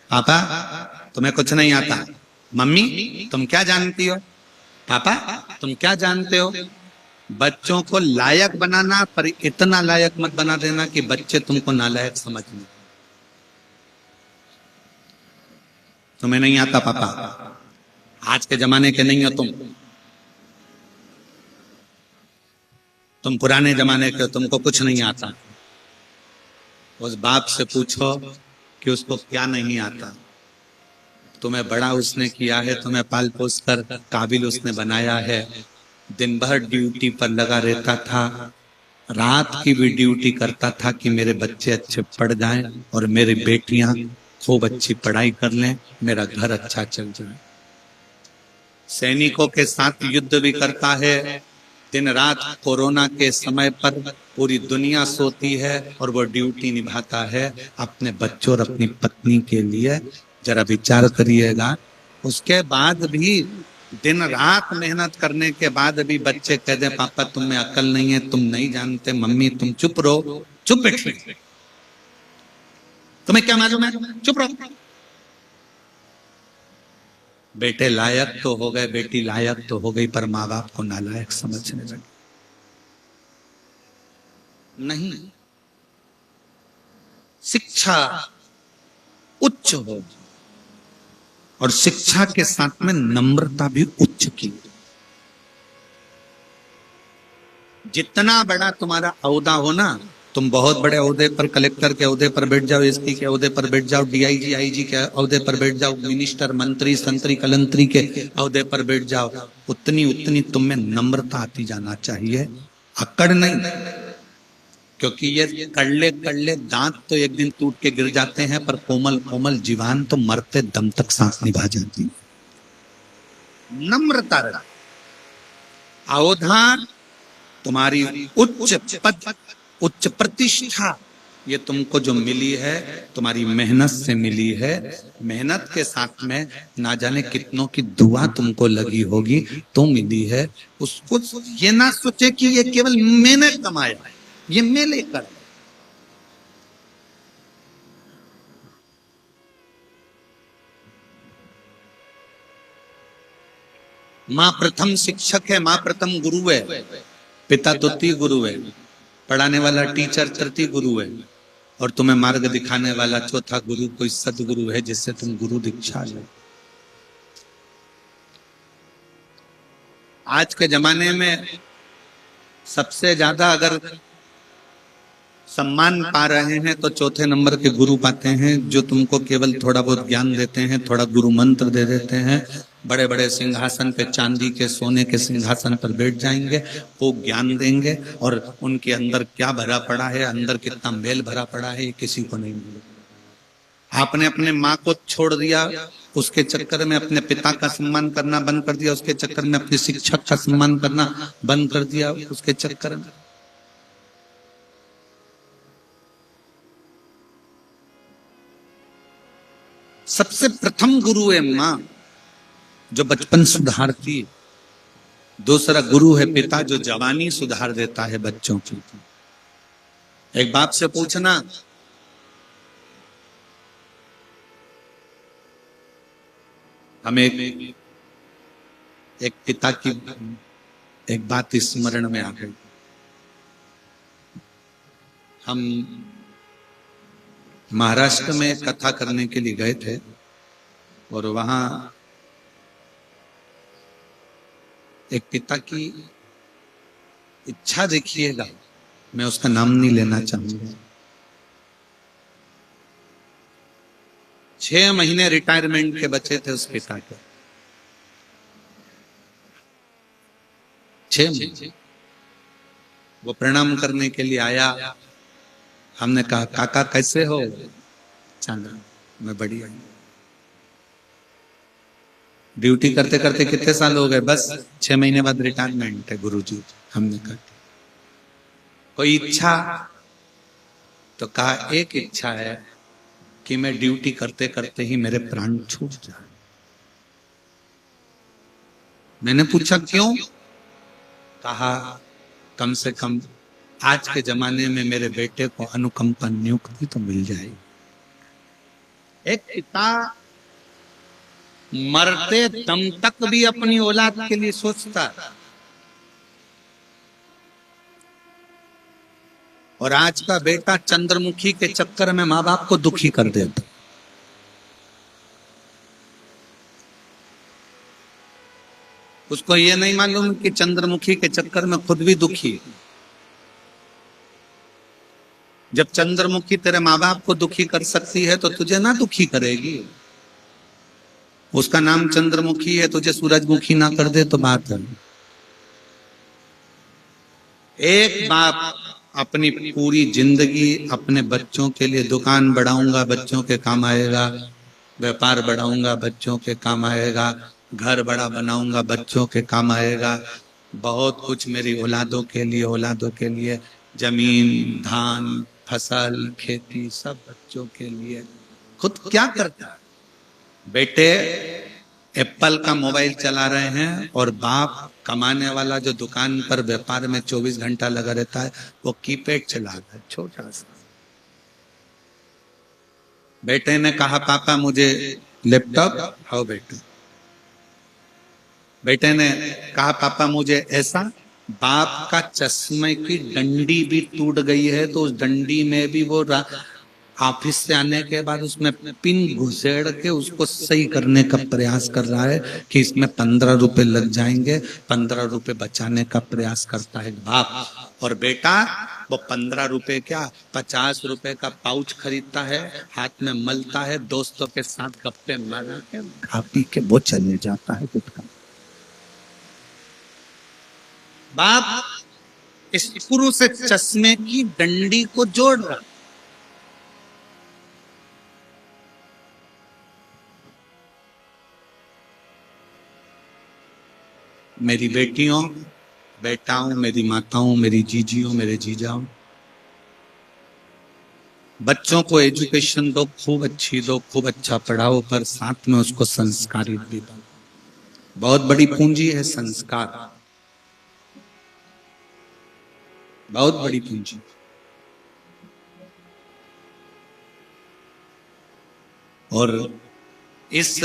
पापा तुम्हें कुछ नहीं आता, मम्मी तुम क्या जानती हो, पापा तुम क्या जानते हो। बच्चों को लायक बनाना, पर इतना लायक मत बना देना कि बच्चे तुमको नालायक समझने। तुम्हें नहीं आता पापा, आज के जमाने के नहीं हो तुम पुराने जमाने के, तुमको कुछ नहीं आता। उस बाप से पूछो कि उसको क्या नहीं आता। तुम्हें बड़ा उसने किया है, तुम्हें पाल पोस कर काबिल उसने बनाया है। दिन भर ड्यूटी पर लगा रहता था, रात की भी ड्यूटी करता था कि मेरे बच्चे अच्छे पढ़ जाएं और मेरी बेटियां खूब अच्छी पढ़ाई कर लें, मेरा घर अच्छा चल जाए। सैनिकों के साथ युद्ध भी करता है, दिन रात कोरोना के समय पर पूरी दुनिया सोती है और वो ड्यूटी निभाता है अपने बच्चों और अपनी पत्नी के लिए। जरा विचार करिएगा, उसके बाद भी दिन रात मेहनत करने के बाद भी बच्चे कह दे पापा तुम्हें अकल नहीं है, तुम नहीं जानते, मम्मी तुम चुप रहो, चुप बैठो, तुम्हें क्या मालूम है, चुप रहो। बेटे लायक तो हो गए, बेटी लायक तो हो गई, पर माँ बाप को नालायक समझने लगे। नहीं, शिक्षा उच्च हो और शिक्षा के साथ में नम्रता भी उच्च की। जितना बड़ा तुम्हारा औहदा हो ना, तुम बहुत बड़े ओहदे पर, कलेक्टर के ओहदे पर बैठ जाओ, एसपी के ओहदे पर बैठ जाओ, डीआईजी आईजी के ओहदे पर बैठ जाओ, मिनिस्टर मंत्री संतरी कलंतरी के ओहदे पर बैठ जाओ, उतनी उतनी तुम में नम्रता आती जाना चाहिए, अकड़ नहीं। क्योंकि ये कड़ले कड़ले दांत तो एक दिन टूट के गिर जाते हैं, पर कोमल कोमल जीवान तो मरते दम तक सांस निभा जाती है। नम्रता रहा, अवधान तुम्हारी उच्च पद, उच्च प्रतिष्ठा, ये तुमको जो मिली है तुम्हारी मेहनत से मिली है। मेहनत के साथ में ना जाने कितनों की दुआ तुमको लगी होगी तो मिली है। उसको ये ना सोचे कि ये केवल मैंने कमाया, ये मैं लेकर। माँ प्रथम शिक्षक है, माँ प्रथम गुरु है, पिता द्वितीय गुरु है, पढ़ाने वाला टीचर तृतीय गुरु है, और तुम्हें मार्ग दिखाने वाला चौथा गुरु कोई सदगुरु है जिससे तुम गुरु दीक्षा लो। आज के जमाने में सबसे ज्यादा अगर सम्मान पा रहे हैं तो चौथे नंबर के गुरु पाते हैं, जो तुमको केवल थोड़ा बहुत ज्ञान देते हैं, थोड़ा गुरु मंत्र दे देते हैं। बड़े बड़े सिंहासन पे, चांदी के सोने के सिंहासन पर बैठ जाएंगे, वो ज्ञान देंगे, और उनके अंदर क्या भरा पड़ा है, अंदर कितना मेल भरा पड़ा है, ये किसी को नहीं मिलेगा। आपने अपने माँ को छोड़ दिया, उसके चक्कर में अपने पिता का सम्मान करना बंद कर दिया, उसके चक्कर में अपने शिक्षक का सम्मान करना बंद कर दिया, उसके चक्कर में सबसे प्रथम गुरु है माँ, जो बचपन सुधारती। दूसरा गुरु है पिता, जो जवानी सुधार देता है बच्चों की। एक बाप से पूछना, हमें एक पिता की एक बात स्मरण में आ गई। हम महाराष्ट्र में कथा करने के लिए गए थे और वहां एक पिता की इच्छा देखिएगा, मैं उसका नाम नहीं लेना चाहूंगा। 6 महीने रिटायरमेंट के बचे थे उस पिता के। 6 महीने। वो प्रणाम करने के लिए आया। हमने कहा, काका कैसे हो? चंद्र, मैं बढ़िया। ड्यूटी करते करते कितने साल हो गए? बस 6 महीने बाद रिटायरमेंट है गुरुजी। हमने कहा कोई इच्छा? तो कहा एक इच्छा है कि मैं ड्यूटी करते करते ही मेरे प्राण छूट जाए। मैंने पूछा क्यों? कहा कम से कम आज के जमाने में मेरे बेटे को अनुकंपा नियुक्ति तो मिल जाए। एक पिता मरते दम तक भी अपनी औलाद के लिए सोचता है। और आज का बेटा चंद्रमुखी के चक्कर में माँ बाप को दुखी कर देता। उसको ये नहीं मालूम कि चंद्रमुखी के चक्कर में खुद भी दुखी है। जब चंद्रमुखी तेरे माँ बाप को दुखी कर सकती है तो तुझे ना दुखी करेगी। उसका नाम चंद्रमुखी है, तुझे सूरजमुखी ना कर दे तो बात है। एक बाप अपनी पूरी जिंदगी अपने बच्चों के लिए दुकान बढ़ाऊंगा, बच्चों के काम आएगा, व्यापार बढ़ाऊंगा, बच्चों के काम आएगा, घर बड़ा बनाऊंगा, बच्चों के काम आएगा, बहुत कुछ मेरी औलादों के लिए, औलादों के लिए, जमीन, धान, फसल, खेती, सब बच्चों के लिए। खुद क्या करता है? बेटे एप्पल का मोबाइल चला रहे हैं और बाप कमाने वाला जो दुकान पर व्यापार में 24 घंटा लगा रहता है, वो कीपैड चला रहा है, छोटा सा। बेटे ने कहा पापा मुझे लैपटॉप, आओ बेटे। बेटे ने कहा पापा मुझे ऐसा। बाप का चश्मे की डंडी भी टूट गई है तो उस डंडी में भी वो ऑफिस से आने के बाद उसमें पिन घुसेड़ के उसको सही करने का प्रयास कर रहा है कि इसमें 15 रुपए लग जाएंगे, 15 रुपए बचाने का प्रयास करता है बाप। और बेटा वो 15 रुपए क्या 50 रुपए का पाउच खरीदता है, हाथ में मलता है, दोस्तों के साथ गप्पे मार के खा पी के वो चले जाता है गुटखा। बाप इस पुरुष से चश्मे की डंडी को जोड़ रहा। मेरी बेटियों, बेटाओं, मेरी माताओं, मेरी जीजियों, मेरे जीजाओं, बच्चों को एजुकेशन दो, खूब अच्छी दो, खूब अच्छा पढ़ाओ, पर साथ में उसको संस्कारित भी दो। बहुत बड़ी पूंजी है संस्कार, बहुत बड़ी पूंजी। और इस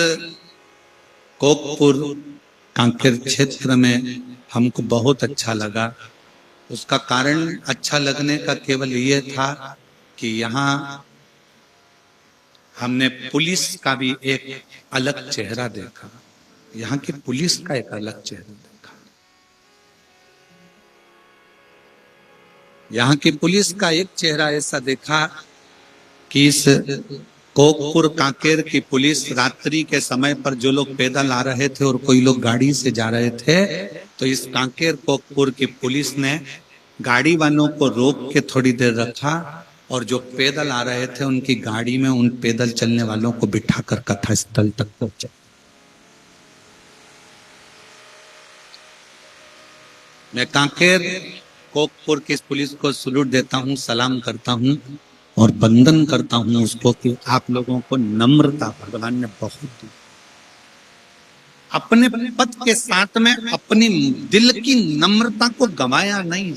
कोकपुर कांकेर क्षेत्र में हमको बहुत अच्छा लगा। उसका कारण अच्छा लगने का केवल ये था कि यहाँ हमने पुलिस का भी एक अलग चेहरा देखा। यहाँ की पुलिस का एक अलग चेहरा देखा। यहाँ की पुलिस का एक चेहरा ऐसा देखा कि इस कोकपुर कांकेर की पुलिस रात्रि के समय पर जो लोग पैदल आ रहे थे और कोई लोग गाड़ी से जा रहे थे, तो इस कांकेर कोकपुर की पुलिस ने गाड़ी वालों को रोक के थोड़ी देर रखा और जो पैदल आ रहे थे उनकी गाड़ी में उन पैदल चलने वालों को बिठाकर कथा स्थल तक पहुंचा। मैं कांकेर कोकपुर की पुलिस को सलूट देता हूं, सलाम करता हूं। और वंदन करता हूं उसको कि आप लोगों को नम्रता भगवान ने बहुत दी। अपने पद के साथ में अपनी दिल की नम्रता को गंवाया नहीं।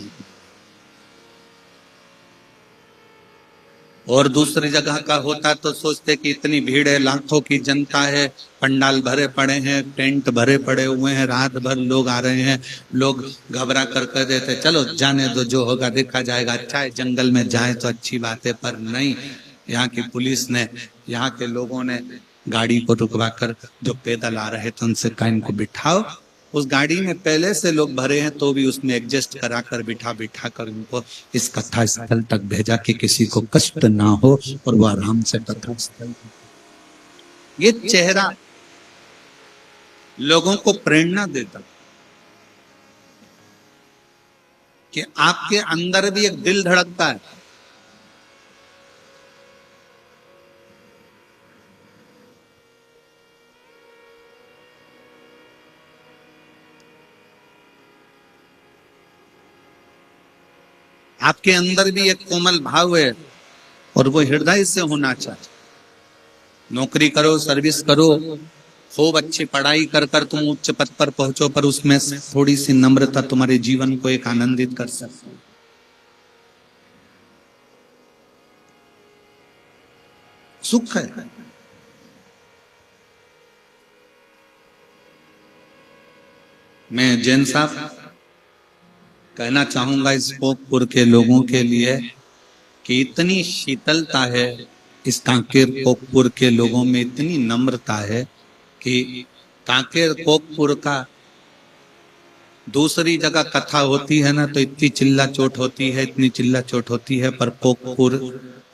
और दूसरी जगह का होता तो सोचते कि इतनी भीड़ है, लाखों की जनता है, पंडाल भरे पड़े हैं, टेंट भरे पड़े हुए हैं, रात भर लोग आ रहे हैं, लोग घबरा कर कह देते चलो जाने दो, जो होगा देखा जाएगा, अच्छा है जंगल में जाए तो अच्छी बात है। पर नहीं, यहाँ की पुलिस ने, यहाँ के लोगों ने गाड़ी को रुकवा कर जो पैदल आ रहे थे उनसे कहा इनको बिठाओ। उस गाड़ी में पहले से लोग भरे हैं तो भी उसमें एडजस्ट करा कर बिठा कर उनको इस कथा स्थल तक भेजा कि किसी को कष्ट ना हो और वो आराम से कथा स्थल। ये चेहरा लोगों को प्रेरणा देता कि आपके अंदर भी एक दिल धड़कता है। आपके अंदर भी एक कोमल भाव है और वो हृदय से होना चाहिए। नौकरी करो, सर्विस करो, खूब अच्छी पढ़ाई कर कर तुम उच्च पद पर पहुंचो, पर उसमें थोड़ी सी नम्रता तुम्हारे जीवन को एक आनंदित कर सकती है। सुख है। मैं जैन साहब कहना चाहूंगा इस पोकपुर के लोगों के लिए कि इतनी शीतलता है इस कांकेर पोकपुर के लोगों में, इतनी नम्रता है कि कांकेर पोकपुर का दूसरी जगह कथा होती है ना तो इतनी चिल्ला चोट होती है, इतनी चिल्ला चोट होती है, पर पोकपुर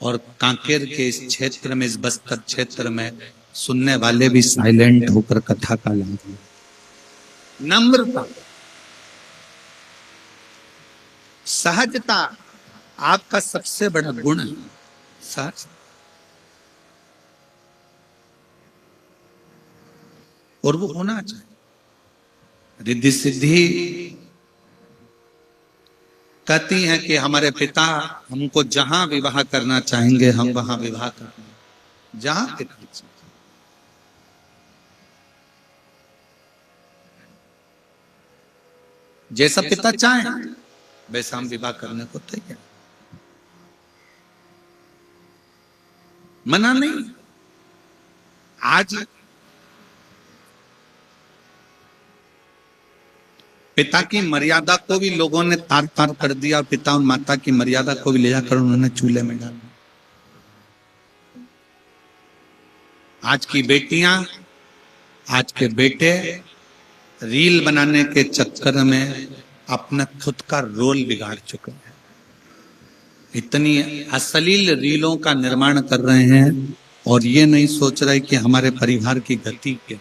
और कांकेर के इस क्षेत्र में, इस बस्तर क्षेत्र में सुनने वाले भी साइलेंट होकर कथा का लाभ। नम्रता, सहजता आपका सबसे बड़ा गुण है। सहज और वो होना चाहिए। रिद्धि सिद्धि कहती है कि हमारे पिता हमको जहां विवाह करना चाहेंगे हम वहां विवाह करेंगे, जहां पिता जैसा पिता चाहे वैसा हम विवाह करने को तैयार, मना नहीं। आज पिता की मर्यादा को भी लोगों ने तार तार कर दिया, पिता और माता की मर्यादा को भी ले जाकर उन्होंने चूल्हे में डाल दिया। आज की बेटियां, आज के बेटे रील बनाने के चक्कर में अपना खुद का रोल बिगाड़ चुके हैं। इतनी अश्लील रीलों का निर्माण कर रहे हैं और ये नहीं सोच रहे कि हमारे परिवार की गति क्या,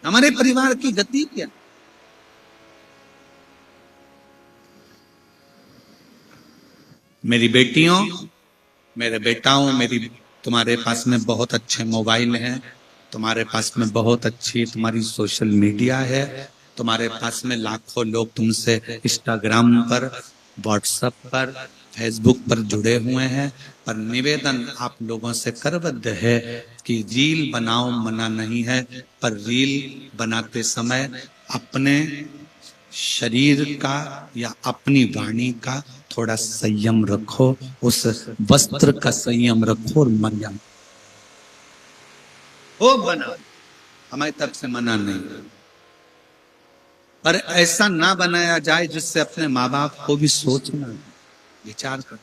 हमारे परिवार की गति क्या। मेरी बेटियों, मेरे बेटाओं, मेरी तुम्हारे पास में बहुत अच्छे मोबाइल हैं, तुम्हारे पास में बहुत अच्छी तुम्हारी सोशल मीडिया है, तुम्हारे पास में लाखों लोग तुमसे इंस्टाग्राम पर, व्हाट्सएप पर, फेसबुक पर जुड़े हुए हैं। पर निवेदन आप लोगों से करबद्ध है कि रील बनाओ, मना नहीं है, पर रील बनाते समय अपने शरीर का या अपनी वाणी का थोड़ा संयम रखो, उस वस्त्र का संयम रखो और मर्यादा हो। बना हमारी तरफ से मना नहीं, पर ऐसा ना बनाया जाए जिससे अपने माँ बाप को भी सोचना, विचार करो।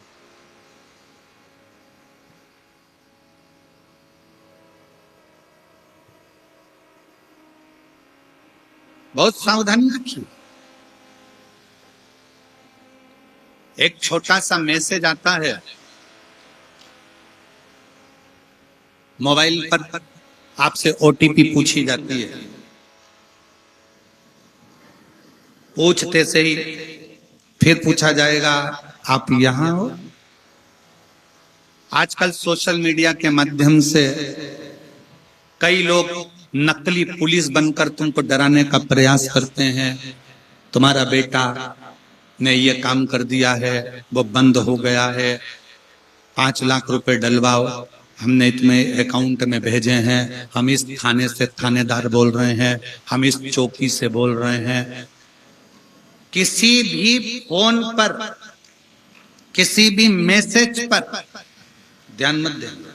बहुत सावधानी रखिए। एक छोटा सा मैसेज आता है मोबाइल पर, आपसे ओटीपी पूछी जाती है, पूछते से ही फिर पूछा जाएगा आप यहां हो। आजकल सोशल मीडिया के माध्यम से कई लोग नकली पुलिस बनकर तुमको डराने का प्रयास करते हैं। तुम्हारा बेटा ने ये काम कर दिया है, वो बंद हो गया है, 5 लाख रुपए डलवाओ, हमने इतने अकाउंट में भेजे हैं, हम इस थाने से थानेदार बोल रहे हैं, हम इस चौकी से बोल रहे हैं। किसी भी फोन पर, किसी भी मैसेज पर ध्यान मत देना।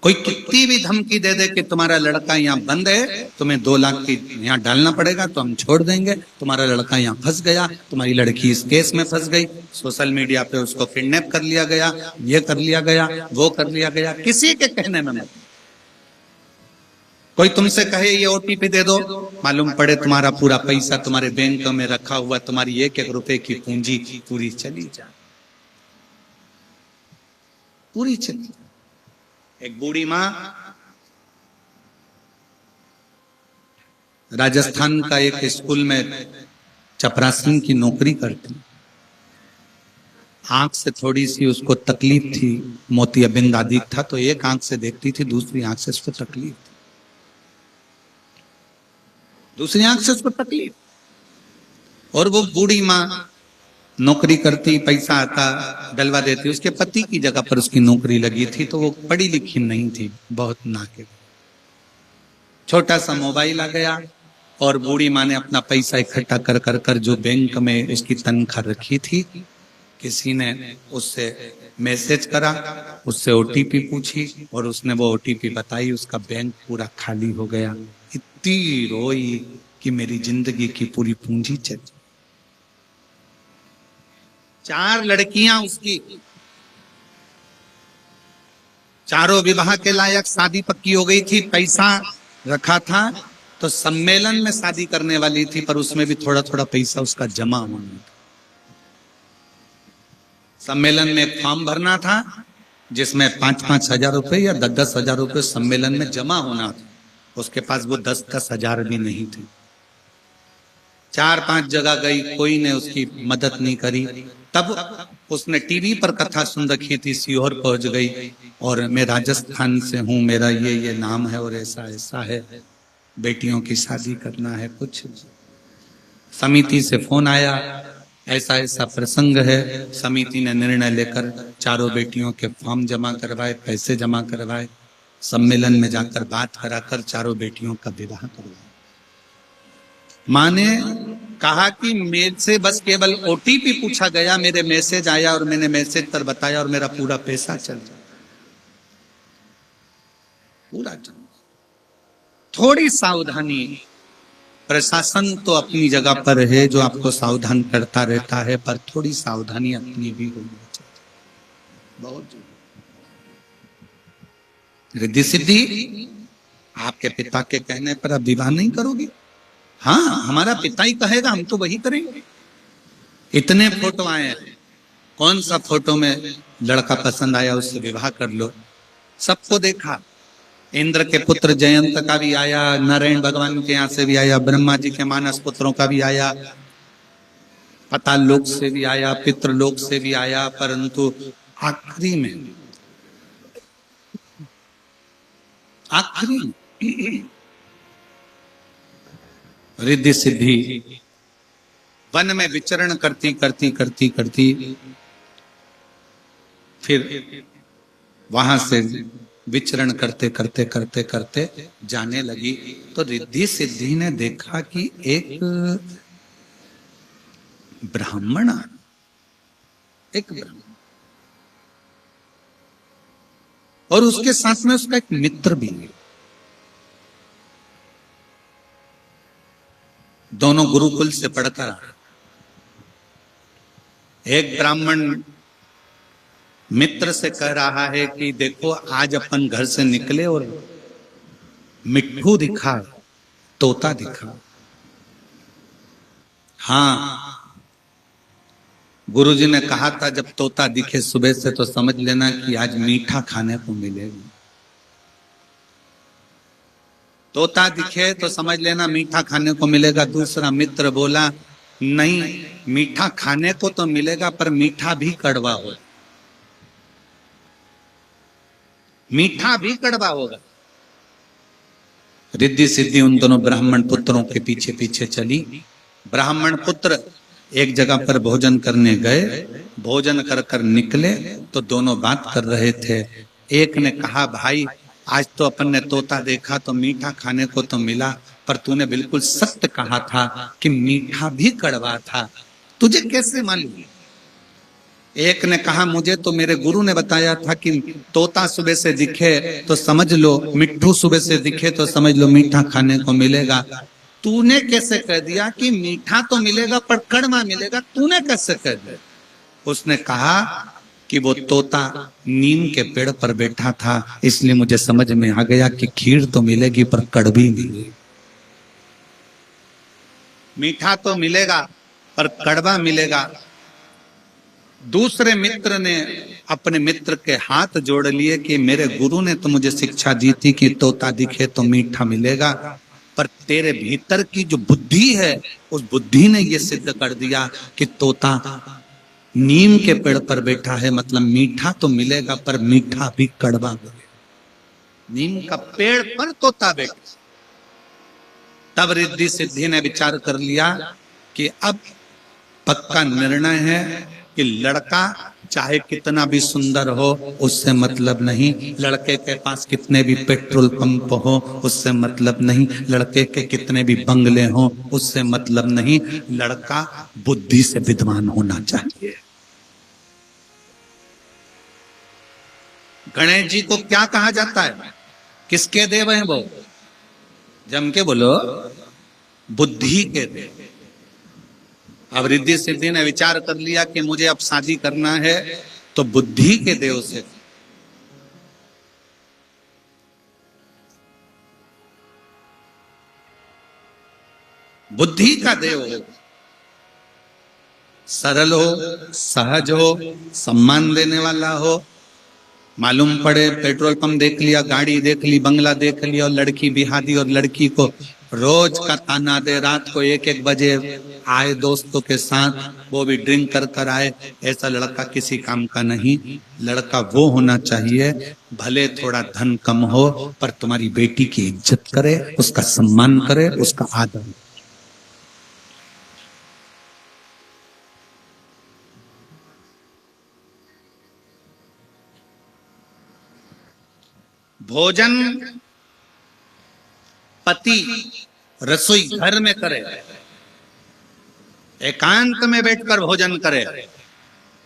कोई कितनी भी धमकी दे दे कि तुम्हारा लड़का यहाँ बंद है, तुम्हें 2 लाख की यहाँ डालना पड़ेगा तो हम छोड़ देंगे, तुम्हारा लड़का यहाँ फंस गया, तुम्हारी लड़की इस केस में फंस गई, सोशल मीडिया पे उसको किडनैप कर लिया गया, ये कर लिया गया, वो कर लिया गया, किसी के कहने में मत। कोई तुमसे कहे ये ओटीपी दे दो, मालूम पड़े तुम्हारा पूरा पैसा तुम्हारे बैंक में रखा हुआ, तुम्हारी 1-1 रुपए की पूंजी पूरी चली जाए, पूरी चली। एक बूढ़ी माँ राजस्थान का एक स्कूल में चपरासी की नौकरी करती, आंख से थोड़ी सी उसको तकलीफ थी, मोतियाबिंद आदि था, तो एक आंख से देखती थी, दूसरी आंख से उसको तकलीफ थी, दूसरी आंख से उसको तकलीफ। और वो बूढ़ी माँ नौकरी करती, पैसा आता, डलवा देती। उसके पति की जगह पर उसकी नौकरी लगी थी, तो वो पढ़ी लिखी नहीं थी, बहुत नाके। छोटा सा मोबाइल आ गया और बूढ़ी माँ ने अपना पैसा इकट्ठा कर कर कर जो बैंक में उसकी तनख्वाह रखी थी, किसी ने उससे मैसेज करा, उससे ओटीपी पूछी और उसने वो ओटीपी बताई, उसका बैंक पूरा खाली हो गया। इतनी रोई कि मेरी जिंदगी की पूरी पूंजी चली। 4 लड़कियां उसकी, चारों विवाह के लायक, शादी पक्की हो गई थी, पैसा रखा था, तो सम्मेलन में शादी करने वाली थी, पर उसमें भी थोड़ा थोड़ा पैसा उसका जमा होना था। सम्मेलन में एक फॉर्म भरना था जिसमें 5-5 हजार रुपए या 10-10 हजार रुपए सम्मेलन में जमा होना था। उसके पास वो 10-10 हजार भी नहीं थे। 4-5 जगह गई, कोई ने उसकी मदद नहीं करी। तब उसने टीवी पर कथा सुन रखी थी, सीहोर पहुंच गई और मैं राजस्थान से हूं, मेरा ये नाम है और ऐसा ऐसा है, बेटियों की शादी करना है। कुछ समिति से फोन आया, ऐसा ऐसा प्रसंग है। समिति ने निर्णय लेकर चारों बेटियों के फॉर्म जमा करवाए, पैसे जमा करवाए, सम्मेलन में जाकर बात कराकर चारों बेटियों का विवाह करवाया। मां ने कहा कि मेरे से बस केवल ओटीपी पूछा गया, मेरे मैसेज आया और मैंने मैसेज पर बताया और मेरा पूरा पैसा चल जाए, पूरा चल। थोड़ी सावधानी, प्रशासन तो अपनी जगह पर है जो आपको सावधान करता रहता है, पर थोड़ी सावधानी अपनी भी होनी चाहिए, बहुत जरूरी। रिद्धि सिद्धि, आपके पिता के कहने पर आप विवाह नहीं करोगे? हाँ, हमारा पिता ही कहेगा, हम तो वही करेंगे। इतने फोटो आए हैं, कौन सा फोटो में लड़का पसंद आया उससे विवाह कर लो, सबको देखा। इंद्र के पुत्र जयंत का भी आया, नारायण भगवान के यहाँ से भी आया, ब्रह्मा जी के मानस पुत्रों का भी आया, पाताल लोक से भी आया, पितृलोक से भी आया, परंतु आखिरी में रिद्धि सिद्धि वन में विचरण करती करती करती करती फिर वहां से विचरण करते करते करते करते जाने लगी, तो रिद्धि सिद्धि ने देखा कि एक ब्राह्मण, और उसके साथ में उसका एक मित्र भी है। दोनों गुरुकुल से पढ़कर आ। एक ब्राह्मण मित्र से कह रहा है कि देखो, आज अपन घर से निकले और मिट्ठू दिखा, तोता दिखा। हाँ, गुरुजी ने कहा था जब तोता दिखे सुबह से तो समझ लेना कि आज मीठा खाने को मिलेगा। तोता दिखे तो समझ लेना मीठा खाने को मिलेगा। दूसरा मित्र बोला, नहीं, मीठा खाने को तो मिलेगा पर मीठा भी कड़वा हो, मीठा भी कड़वा होगा। रिद्धि सिद्धि उन दोनों ब्राह्मण पुत्रों के पीछे पीछे चली। ब्राह्मण पुत्र एक जगह पर भोजन करने गए, भोजन कर कर निकले तो दोनों बात कर रहे थे। एक ने कहा, भाई आज तो अपन ने तोता देखा तो मीठा खाने को तो मिला, पर तूने बिल्कुल सत्य कहा था कि मीठा भी कड़वा था, तुझे कैसे मालूम? एक ने कहा, मुझे तो मेरे गुरु ने बताया था कि तोता सुबह से दिखे तो समझ लो, मिट्ठू सुबह से दिखे तो समझ लो मीठा खाने को मिलेगा। तूने कैसे कह दिया कि मीठा तो मिलेगा पर कड़वा मिलेगा, तूने कैसे कह दिया? उसने कहा कि वो तोता नीम के पेड़ पर बैठा था, इसलिए मुझे समझ में आ गया कि खीर तो मिलेगी पर कड़वी मिलेगी। मीठा तो मिलेगा पर कड़वा मिलेगा। दूसरे मित्र ने अपने मित्र के हाथ जोड़ लिए कि मेरे गुरु ने तो मुझे शिक्षा दी थी कि तोता दिखे तो मीठा मिलेगा, पर तेरे भीतर की जो बुद्धि है उस बुद्धि ने यह सिद्ध कर दिया कि तोता नीम के पेड़ पर बैठा है, मतलब मीठा तो मिलेगा पर मीठा भी कड़वा मिलेगा। नीम का पेड़ पर तोता बैठा। तब रिद्धि सिद्धि ने विचार कर लिया कि अब पक्का निर्णय है कि लड़का चाहे कितना भी सुंदर हो उससे मतलब नहीं, लड़के के पास कितने भी पेट्रोल पंप हो उससे मतलब नहीं, लड़के के कितने भी बंगले हो उससे मतलब नहीं, लड़का बुद्धि से विद्वान होना चाहिए। गणेश जी को क्या कहा जाता है? किसके देव हैं वो? जम के बोलो, बुद्धि के देव। अब रिद्धि सिद्धि ने विचार कर लिया कि मुझे अब शादी करना है तो बुद्धि के देव से। बुद्धि का देव हो, सरल हो, सहज हो, सम्मान देने वाला हो। मालूम पड़े पेट्रोल पंप देख लिया, गाड़ी देख ली, बंगला देख लिया और लड़की बिहादी और लड़की को रोज का ताना दे, रात को 1-1 बजे आए दोस्तों के साथ, वो भी ड्रिंक कर कर आए, ऐसा लड़का किसी काम का नहीं। लड़का वो होना चाहिए भले थोड़ा धन कम हो पर तुम्हारी बेटी की इज्जत करे, उसका सम्मान करे, उसका आदर। भोजन पति रसोई घर में करे, एकांत में बैठकर भोजन करे,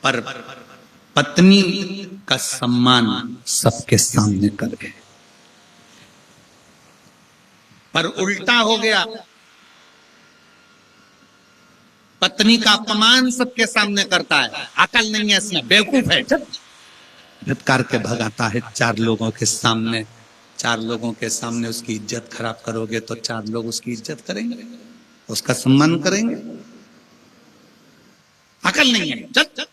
पर पत्नी का सम्मान सबके सामने करे। पर उल्टा हो गया, पत्नी का अपमान सबके सामने करता है, अकल नहीं है इसमें, बेवकूफ है, धत्कार के भगाता है 4 लोगों के सामने। 4 लोगों के सामने उसकी इज्जत खराब करोगे तो 4 लोग उसकी इज्जत करेंगे, उसका सम्मान करेंगे। अकल नहीं है, चल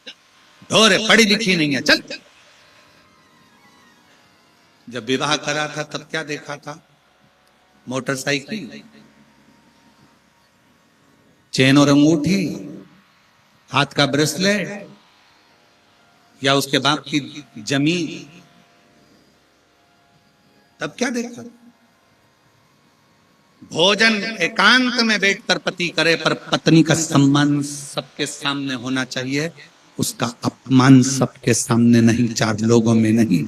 ढोरे, पढ़ी लिखी नहीं है, चल। जब विवाह करा था तब क्या देखा था? मोटरसाइकिल, चेन और अंगूठी, हाथ का ब्रेसलेट, या उसके बाप की जमीन। तब क्या देखा? भोजन एकांत में बैठकर पति करे, पर पत्नी का सम्मान सबके सामने होना चाहिए, उसका अपमान सबके सामने नहीं, 4 लोगों में नहीं,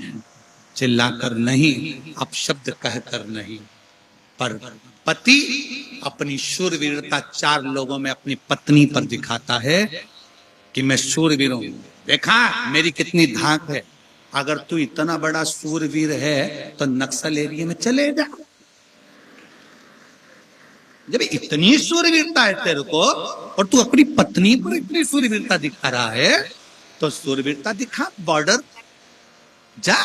चिल्लाकर नहीं, अपशब्द कहकर नहीं। पर पति अपनी शूरवीरता 4 लोगों में अपनी पत्नी पर दिखाता है कि मैं शूरवीर हूं, देखा मेरी कितनी धाक है। अगर तू इतना बड़ा शूरवीर है तो नक्सल एरिया में चले जा। जब इतनी शूरवीरता है तेरे को और तू अपनी पत्नी पर इतनी शूरवीरता दिखा रहा है, तो शूरवीरता दिखा, बॉर्डर जा,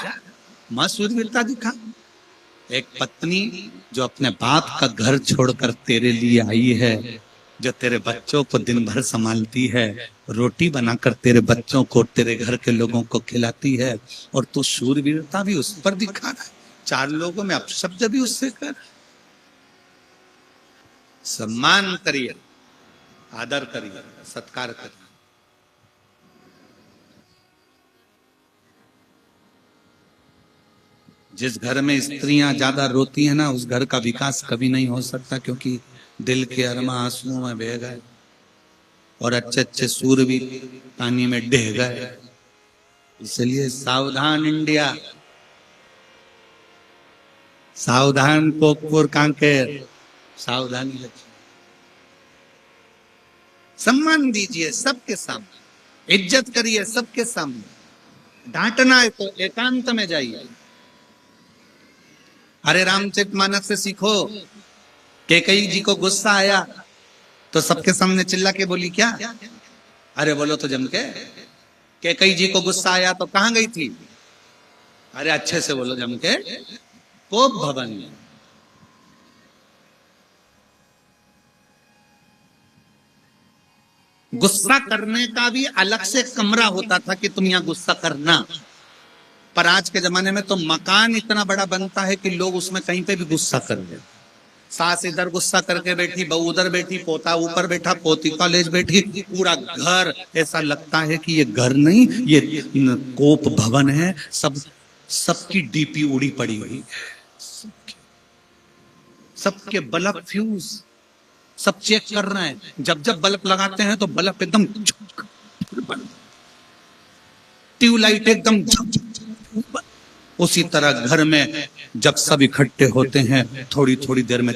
मां शूरवीरता दिखा। एक पत्नी जो अपने बाप का घर छोड़कर तेरे लिए आई है, जो तेरे बच्चों को दिन भर संभालती है, रोटी बनाकर तेरे बच्चों को, तेरे घर के लोगों को खिलाती है, और तू शूरवीरता भी उस पर दिखा रहा है, 4 लोगों में अपशब्द भी उससे कर। सम्मान करिए, आदर करिए, सत्कार करिए। जिस घर में स्त्रियां ज्यादा रोती हैं ना, उस घर का विकास कभी नहीं हो सकता, क्योंकि दिल के अरमा आंसुओं में बह गए। और अच्छे अच्छे सूर भी पानी में डह गए। इसलिए सावधान इंडिया, सावधान कोकपुर कांकेर, सावधानी लक्ष्मी। सम्मान दीजिए सबके सामने, इज्जत करिए सबके सामने। डांटना है तो एकांत में जाइए। अरे रामचरितमानस से सीखो। कैकेयी जी को गुस्सा आया तो सबके सामने चिल्ला के बोली क्या? अरे बोलो तो जम के। कैकेयी जी को गुस्सा आया तो कहां गई थी? अरे अच्छे से बोलो जम के, कोप भवन में। गुस्सा करने का भी अलग से कमरा होता था कि तुम यहां गुस्सा करना। पर आज के जमाने में तो मकान इतना बड़ा बनता है कि लोग उसमें कहीं पे भी गुस्सा कर ले। सास इधर गुस्सा करके बैठी, बहू उधर बैठी, पोता ऊपर बैठा, पोती कॉलेज बैठी, पूरा घर ऐसा लगता है कि ये घर नहीं, ये कोप भवन है। सबकी डीपी उड़ी पड़ी हुई है, सबके बल्ब फ्यूज, सब चेक कर रहे हैं। जब जब बल्ब लगाते हैं तो बल्ब एकदम, ट्यूबलाइट एकदम। उसी तरह घर में जब सब इकट्ठे होते हैं, थोड़ी थोड़ी देर में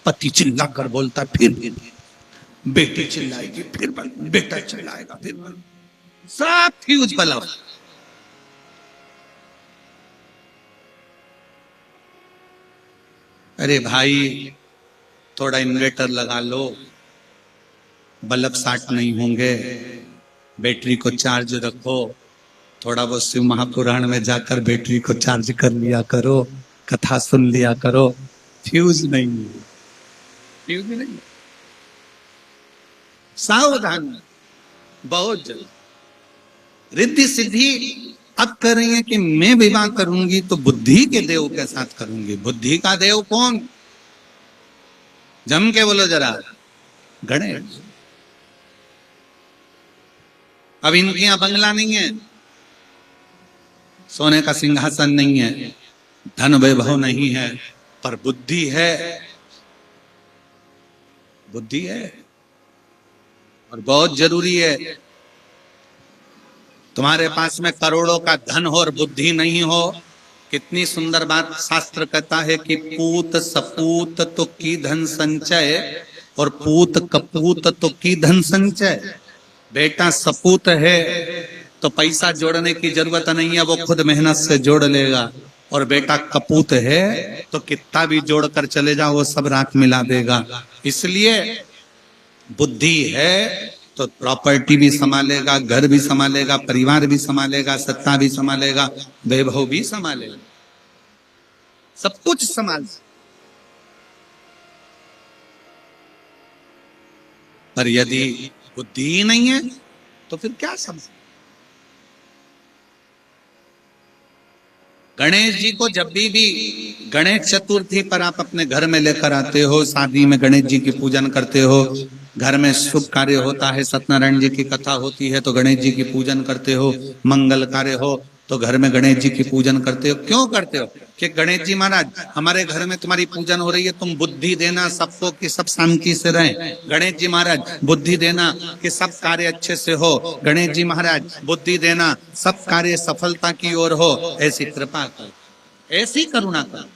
पति चिल्ला कर बोलता, फिर बेटी चिल्लाएगी, फिर बेटा चिल्लाएगा, फिर सब फ्यूज बल्ब। अरे भाई थोड़ा इन्वर्टर लगा लो, बल्ब शार्ट नहीं होंगे। बैटरी को चार्ज रखो, थोड़ा बहुत शिव महापुराण में जाकर बैटरी को चार्ज कर लिया करो, कथा सुन लिया करो। फ्यूज नहीं, फ्यूज नहीं। सावधान, बहुत जल्द रिद्धि सिद्धि अब कर रही है कि मैं विवाह करूंगी तो बुद्धि के देव के साथ करूंगी। बुद्धि का देव कौन? जम के बोलो जरा, गणेश। अब इनके यहां बंगला नहीं है, सोने का सिंहासन नहीं है, धन वैभव नहीं है, पर बुद्धि है। बुद्धि है और बहुत जरूरी है। तुम्हारे पास में करोड़ों का धन हो और बुद्धि नहीं हो, कितनी सुंदर बात शास्त्र कहता है कि पूत सपूत तो की धन संचय और पूत कपूत तो की धन संचय। बेटा सपूत है तो पैसा जोड़ने की जरूरत नहीं है, वो खुद मेहनत से जोड़ लेगा। और बेटा कपूत है तो कितना भी जोड़ कर चले जाओ, वो सब राख मिला देगा। इसलिए बुद्धि है तो प्रॉपर्टी भी संभालेगा, घर भी संभालेगा, परिवार भी संभालेगा, सत्ता भी संभालेगा, वैभव भी संभालेगा, सब कुछ संभाल। पर यदि बुद्धि ही नहीं है तो फिर क्या समझ। गणेश जी को जब भी गणेश चतुर्थी पर आप अपने घर में लेकर आते हो, शादी में गणेश जी की पूजन करते हो, घर में शुभ कार्य होता है, सत्यनारायण जी की कथा होती है तो गणेश जी की पूजन करते हो, मंगल कार्य हो तो घर में गणेश जी की पूजन करते हो। क्यों करते हो? कि गणेश जी महाराज हमारे घर में तुम्हारी पूजन हो रही है, तुम बुद्धि देना सबको कि सब शांति से रहें। गणेश जी महाराज बुद्धि देना कि सब कार्य अच्छे से हो। गणेश जी महाराज बुद्धि देना सब कार्य सफलता की ओर हो। ऐसी कृपा कर, ऐसी करुणा कर।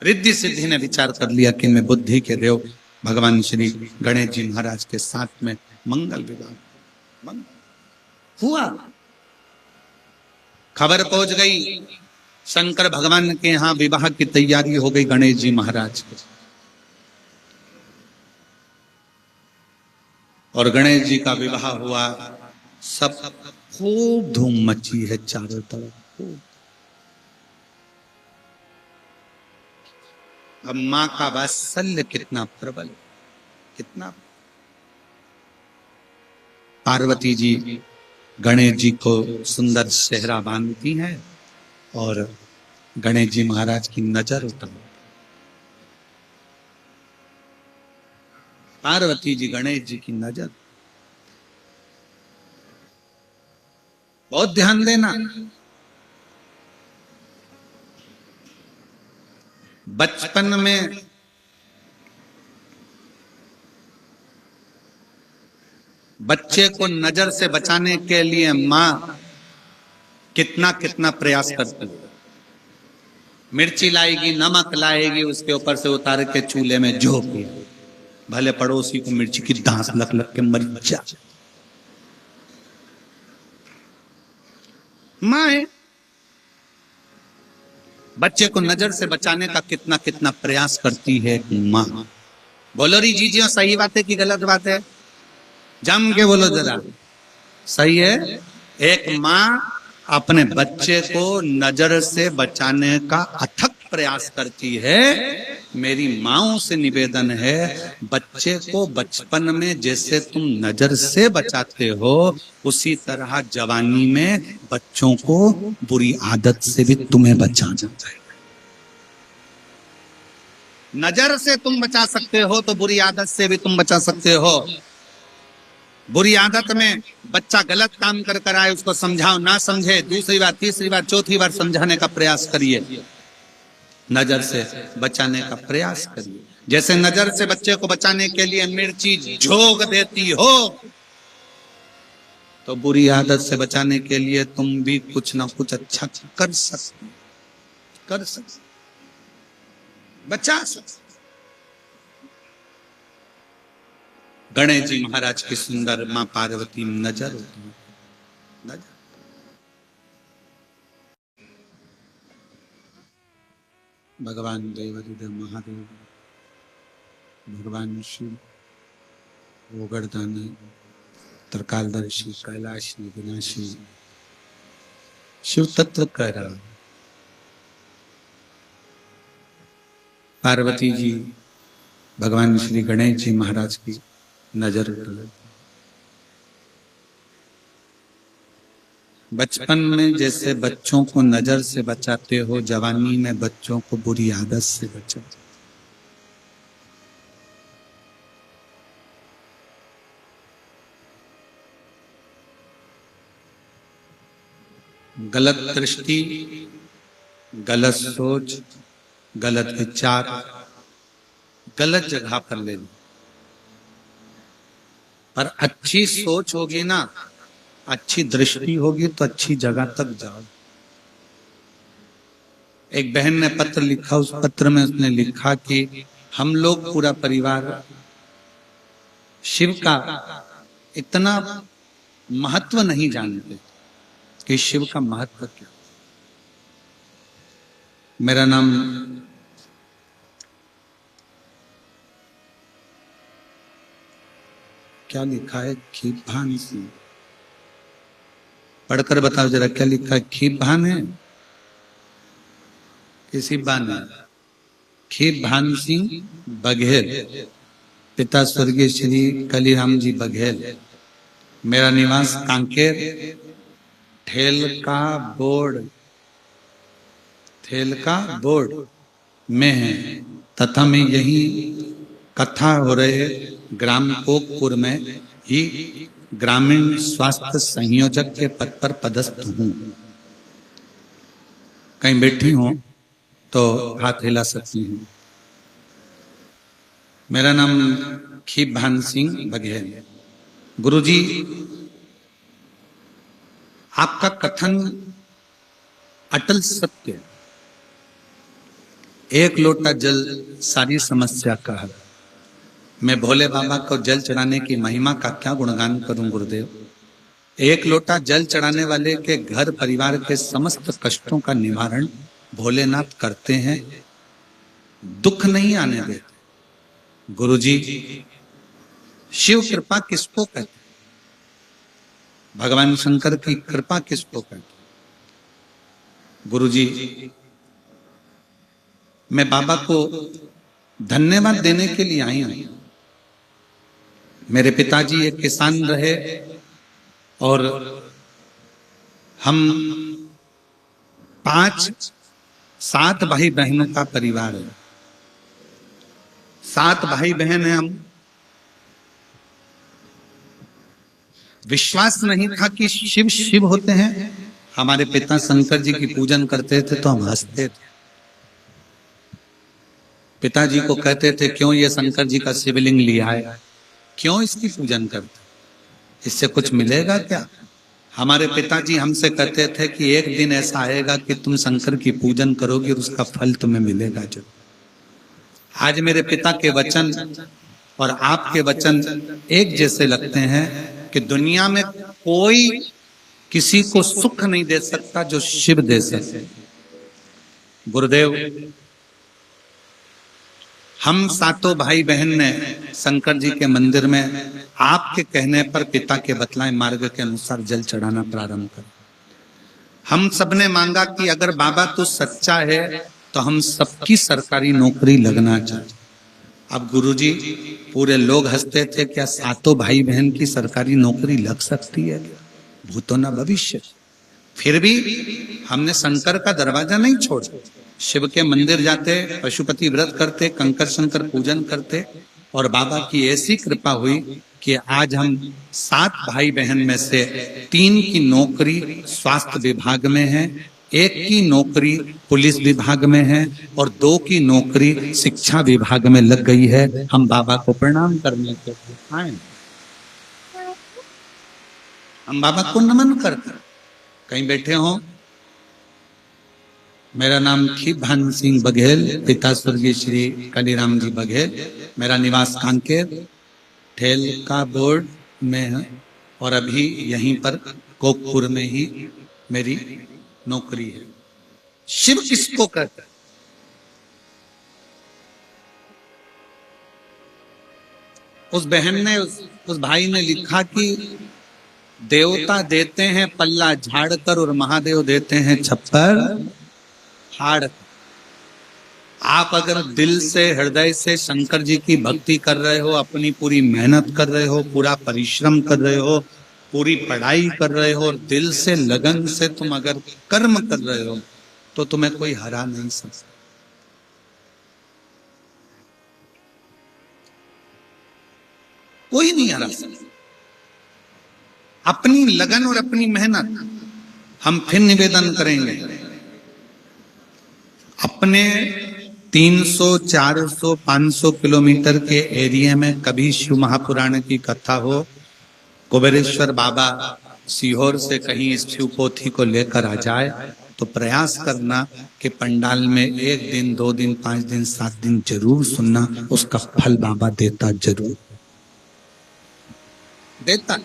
रिद्धि सिद्धि ने विचार कर लिया कि मैं बुद्धि के देव भगवान श्री गणेश जी महाराज के साथ में मंगल विवाह हुआ। खबर पहुंच गई शंकर भगवान के यहाँ विवाह की तैयारी हो गई गणेश जी महाराज की। और गणेश जी का विवाह हुआ, सब खूब धूम मची है चारों तरफ। अब मां का वात्सल्य कितना प्रबल, कितना। पार्वती जी गणेश जी को सुंदर सेहरा बांधती हैं और गणेश जी महाराज की नजर उतर। पार्वती जी गणेश जी की नजर, बहुत ध्यान देना। बचपन में बच्चे को नजर से बचाने के लिए माँ कितना कितना प्रयास करती है। मिर्ची लाएगी, नमक लाएगी, उसके ऊपर से उतार के चूल्हे में झोंक दिया, भले पड़ोसी को मिर्ची की दांत लग लग के मर जा। माँ है, बच्चे को नजर से बचाने का कितना कितना प्रयास करती है माँ। बोलो री जीजियो, सही बात है कि गलत बात है? जम के बोलो जरा, सही है। एक माँ अपने बच्चे को नजर से बचाने का अथक प्रयास करती है। मेरी माँओं से निवेदन है, बच्चे को बचपन में जैसे तुम नजर से बचाते हो, उसी तरह जवानी में बच्चों को बुरी आदत से भी तुम्हें बचाना चाहिए। नजर से तुम बचा सकते हो तो बुरी आदत से भी तुम बचा सकते हो। बुरी आदत में बच्चा गलत काम कर कर आए, उसको समझाओ, ना समझे, दूसरी बार, तीसरी बार, चौथी बार समझाने का प्रयास करिए। नजर से बचाने का प्रयास करिए। जैसे नजर से बच्चे को बचाने के लिए मिर्ची झोंक देती हो, तो बुरी आदत से बचाने के लिए तुम भी कुछ ना कुछ अच्छा कर सकते, बचा सकते। गणेश जी महाराज की सुंदर मां पार्वती नजर होती है, नजर। भगवान देवदेव महादेव, भगवान शिव, गोवर्धन, त्रिकालदर्शी, कैलाशी, विनाशी, शिव तत्व कह रहा। पार्वती जी भगवान श्री गणेश जी महाराज की नजर उतर। बचपन में जैसे बच्चों को नजर से बचाते हो, जवानी में बच्चों को बुरी आदत से बचाते। गलत दृष्टि, गलत सोच, गलत विचार गलत जगह पर ले लो, पर अच्छी सोच होगी ना, अच्छी दृष्टि होगी तो अच्छी जगह तक जाओ। एक बहन ने पत्र लिखा, उस पत्र में उसने लिखा कि हम लोग पूरा परिवार शिव का इतना महत्व नहीं जानते कि शिव का महत्व क्या। मेरा नाम क्या लिखा है, खीभान सिंह, पढ़कर बताओ जरा क्या लिखा है। खीभान है, किसी बान है, खीभान सिंह बघेल, पिता स्वर्गीय श्री कलीराम जी बघेल। मेरा निवास कांकेर ठेल का बोर्ड में है, तथा मैं यही कथा हो रहे ग्राम कोकपुर में ही ग्रामीण स्वास्थ्य संयोजक के पद पर पदस्थ हूँ। कहीं बैठी हूँ तो हाथ हिला सकती हूँ। मेरा नाम खीभान सिंह बघेल। गुरुजी, आपका कथन अटल सत्य, एक लोटा जल सारी समस्या का हल। मैं भोले बाबा को जल चढ़ाने की महिमा का क्या गुणगान करूं गुरुदेव। एक लोटा जल चढ़ाने वाले के घर परिवार के समस्त कष्टों का निवारण भोलेनाथ करते हैं, दुख नहीं आने देते। गुरुजी, शिव कृपा किसको कहते, भगवान शंकर की कृपा किसको कहते। गुरुजी, मैं बाबा को धन्यवाद देने के लिए आई हूं। मेरे पिताजी एक किसान रहे और हम 5-7 भाई बहनों का परिवार है। 7 भाई बहन हैं हम। विश्वास नहीं था कि शिव शिव होते हैं। हमारे पिता शंकर जी की पूजन करते थे तो हम हंसते थे। पिताजी को कहते थे, क्यों ये शंकर जी का शिवलिंग लिया है, क्यों इसकी पूजन करते। इससे कुछ मिलेगा क्या? हमारे पिताजी हमसे कहते थे कि एक दिन ऐसा आएगा कि तुम शंकर की पूजन करोगे और उसका फल तुम्हें मिलेगा जो। आज मेरे पिता के वचन और आपके वचन एक जैसे लगते हैं कि दुनिया में कोई किसी को सुख नहीं दे सकता जो शिव दे सकते। गुरुदेव, हम सातों भाई बहन ने शंकर जी के मंदिर में आपके कहने पर पिता के बतलाए मार्ग के अनुसार जल चढ़ाना प्रारंभ कर। हम सबने मांगा कि अगर बाबा तू सच्चा है तो हम सबकी सरकारी नौकरी लगना चाहिए। अब गुरुजी पूरे लोग हंसते थे, क्या सातों भाई बहन की सरकारी नौकरी लग सकती है? भूतो न भविष्य। फिर भी हमने शंकर का दरवाजा नहीं छोड़ा। शिव के मंदिर जाते, पशुपति व्रत करते, कंकर शंकर पूजन करते और बाबा की ऐसी कृपा हुई कि आज हम 7 भाई बहन में से 3 की नौकरी स्वास्थ्य विभाग में है, 1 की नौकरी पुलिस विभाग में है और 2 की नौकरी शिक्षा विभाग में लग गई है। हम बाबा को प्रणाम करने के लिए आए, हम बाबा को नमन करते। कहीं बैठे हो, मेरा नाम खीभान सिंह बघेल, पिता स्वर्गीय श्री कालीराम जी बघेल। मेरा निवास कांकेर ठेल का बोर्ड में है और अभी यहीं पर कोकपुर में ही मेरी नौकरी है। शिव किसको कहते हैं? उस बहन ने उस भाई ने लिखा कि देवता देते हैं पल्ला झाड़कर और महादेव देते हैं छप्पर हाड़। आप अगर दिल से हृदय से शंकर जी की भक्ति कर रहे हो, अपनी पूरी मेहनत कर रहे हो, पूरा परिश्रम कर रहे हो, पूरी पढ़ाई कर रहे हो और दिल से लगन से तुम अगर कर्म कर रहे हो तो तुम्हें कोई हरा नहीं सकता। कोई नहीं हरा सकता। अपनी लगन और अपनी मेहनत। हम फिर निवेदन करेंगे, अपने 300, 400, 500 किलोमीटर के एरिया में कभी शिव महापुराण की कथा हो, कुबेरेश्वर बाबा सीहोर से कहीं इस शिव पोथी को लेकर आ जाए तो प्रयास करना कि पंडाल में 1 दिन, 2 दिन, 5 दिन, 7 दिन जरूर सुनना। उसका फल बाबा देता जरूर देता।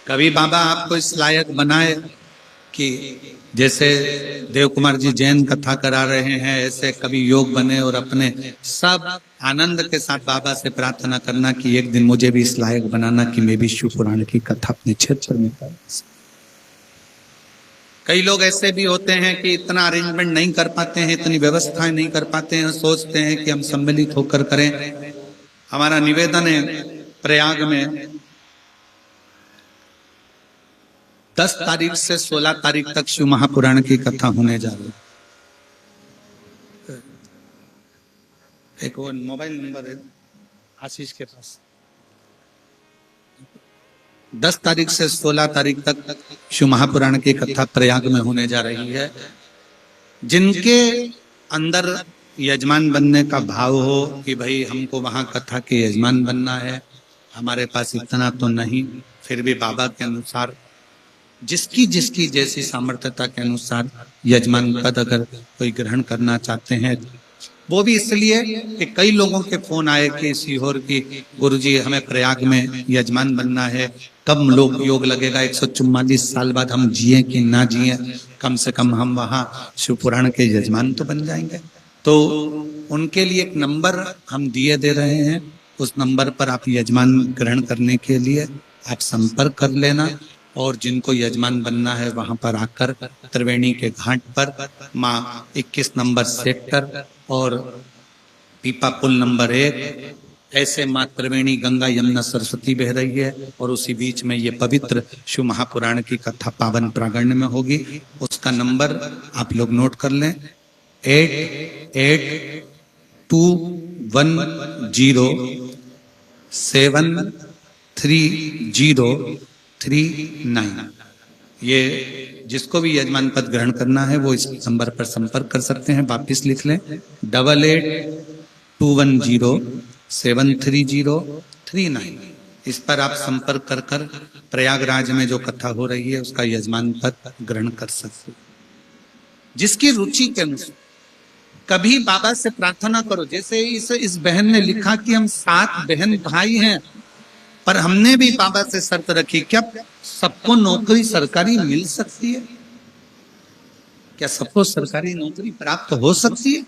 कभी बाबा आपको इस लायक बनाए कि जैसे देव कुमार जी जैन कथा करा रहे हैं, ऐसे कभी योग बने और अपने सब आनंद के साथ बाबा से प्रार्थना करना कि एक दिन मुझे भी इस लायक बनाना कि मैं भी शिव पुराण की कथा अपने क्षेत्र में कर। कई लोग ऐसे भी होते हैं कि इतना अरेंजमेंट नहीं कर पाते हैं, इतनी व्यवस्थाएं नहीं कर पाते हैं, सोचते हैं कि हम सम्मिलित होकर करें। हमारा निवेदन है, प्रयाग में 10 तारीख से 16 तारीख तक शिव महापुराण की कथा होने जा रही है। एक वो मोबाइल नंबर है आशीष के पास। 10 तारीख से 16 तारीख तक शिव महापुराण की कथा प्रयाग में होने जा रही है। जिनके अंदर यजमान बनने का भाव हो कि भाई हमको वहां कथा के यजमान बनना है, हमारे पास इतना तो नहीं, फिर भी बाबा के अनुसार जिसकी जिसकी जैसी सामर्थ्यता के अनुसार यजमान पद अगर कोई ग्रहण करना चाहते हैं, वो भी इसलिए कि कई लोगों के फोन आए कि सीहोर की गुरुजी हमें प्रयाग में यजमान बनना है, कब लोग योग लगेगा, 144 साल बाद हम जिए कि ना जिए, कम से कम हम वहाँ शिव पुराण के यजमान तो बन जाएंगे। तो उनके लिए एक नंबर हम दिए दे रहे हैं, उस नंबर पर आप यजमान ग्रहण करने के लिए आप संपर्क कर लेना। और जिनको यजमान बनना है वहां पर आकर त्रिवेणी के घाट पर माँ 21 नंबर सेक्टर और पीपा पुल नंबर 1, ऐसे माँ त्रिवेणी गंगा यमुना सरस्वती बह रही है और उसी बीच में ये पवित्र शिव महापुराण की कथा पावन प्रांगण में होगी। उसका नंबर आप लोग नोट कर लें, 8821073039। ये जिसको भी यजमान पद ग्रहण करना है वो इस नंबर पर संपर्क कर सकते हैं। वापिस लिख लें, 8821073039। इस पर आप संपर्क कर कर प्रयागराज में जो कथा हो रही है उसका यजमान पद ग्रहण कर सकते, जिसकी रुचि के अनुसार। कभी बाबा से प्रार्थना करो, जैसे इस बहन ने लिखा कि हम 7 बहन भाई हैं, पर हमने भी बाबा से शर्त रखी, क्या सबको नौकरी सरकारी मिल सकती है? क्या सबको सरकारी नौकरी प्राप्त हो सकती है?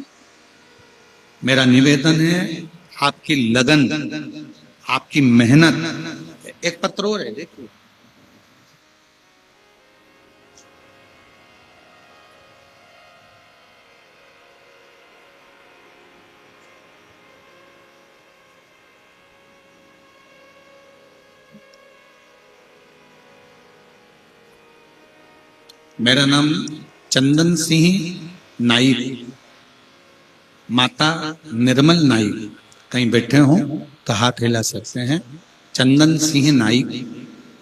मेरा निवेदन है, आपकी लगन, आपकी मेहनत। एक पत्र और है, देखो, मेरा नाम चंदन सिंह नाइक, माता निर्मल नाइक। कहीं बैठे हो तो हाथ हिला सकते हैं। चंदन सिंह नाइक,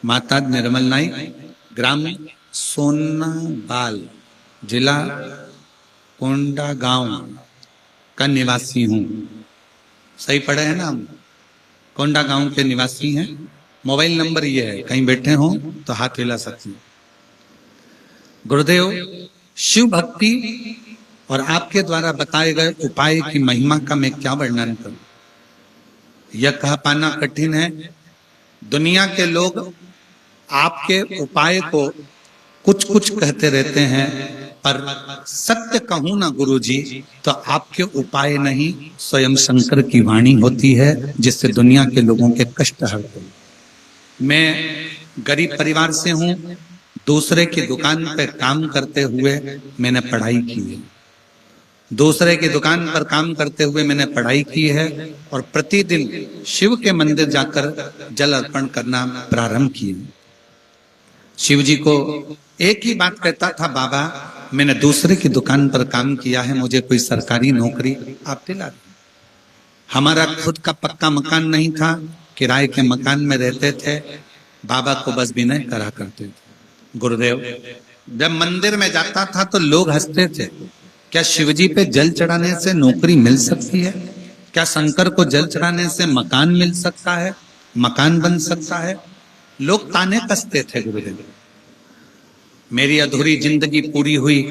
माता निर्मल नाइक, ग्राम सोनाबाल, जिला कोंडा गांव का निवासी हूँ। सही पढ़े है ना? हम कोंडा गांव के निवासी हैं। मोबाइल नंबर ये है, कहीं बैठे हो तो हाथ हिला सकते हैं। गुरुदेव, शिव भक्ति और आपके द्वारा बताए गए उपाय की महिमा का मैं क्या वर्णन करूं? यह कह पाना कठिन है। दुनिया के लोग आपके उपाय को कुछ कुछ कहते रहते हैं, पर सत्य कहूं ना गुरुजी, तो आपके उपाय नहीं, स्वयं शंकर की वाणी होती है, जिससे दुनिया के लोगों के कष्ट हरते हैं। मैं गरीब परिवार से हूं। दूसरे की दुकान पे काम करते हुए मैंने पढ़ाई की है। दूसरे की दुकान पर काम करते हुए मैंने पढ़ाई की है और प्रतिदिन शिव के मंदिर जाकर जल अर्पण करना प्रारंभ किया। शिव जी को एक ही बात कहता था, बाबा मैंने दूसरे की दुकान पर काम किया है, मुझे कोई सरकारी नौकरी आप दिला दो। हमारा खुद का पक्का मकान नहीं था, किराए के मकान में रहते थे। बाबा को बस विनय करा करते थे। गुरुदेव, जब मंदिर में जाता था तो लोग हंसते थे, क्या शिवजी पे जल चढ़ाने से नौकरी मिल सकती है? क्या शंकर को जल चढ़ाने से मकान मिल सकता है, मकान बन सकता है? लोग ताने कसते थे। गुरुदेव, मेरी अधूरी जिंदगी पूरी हुई।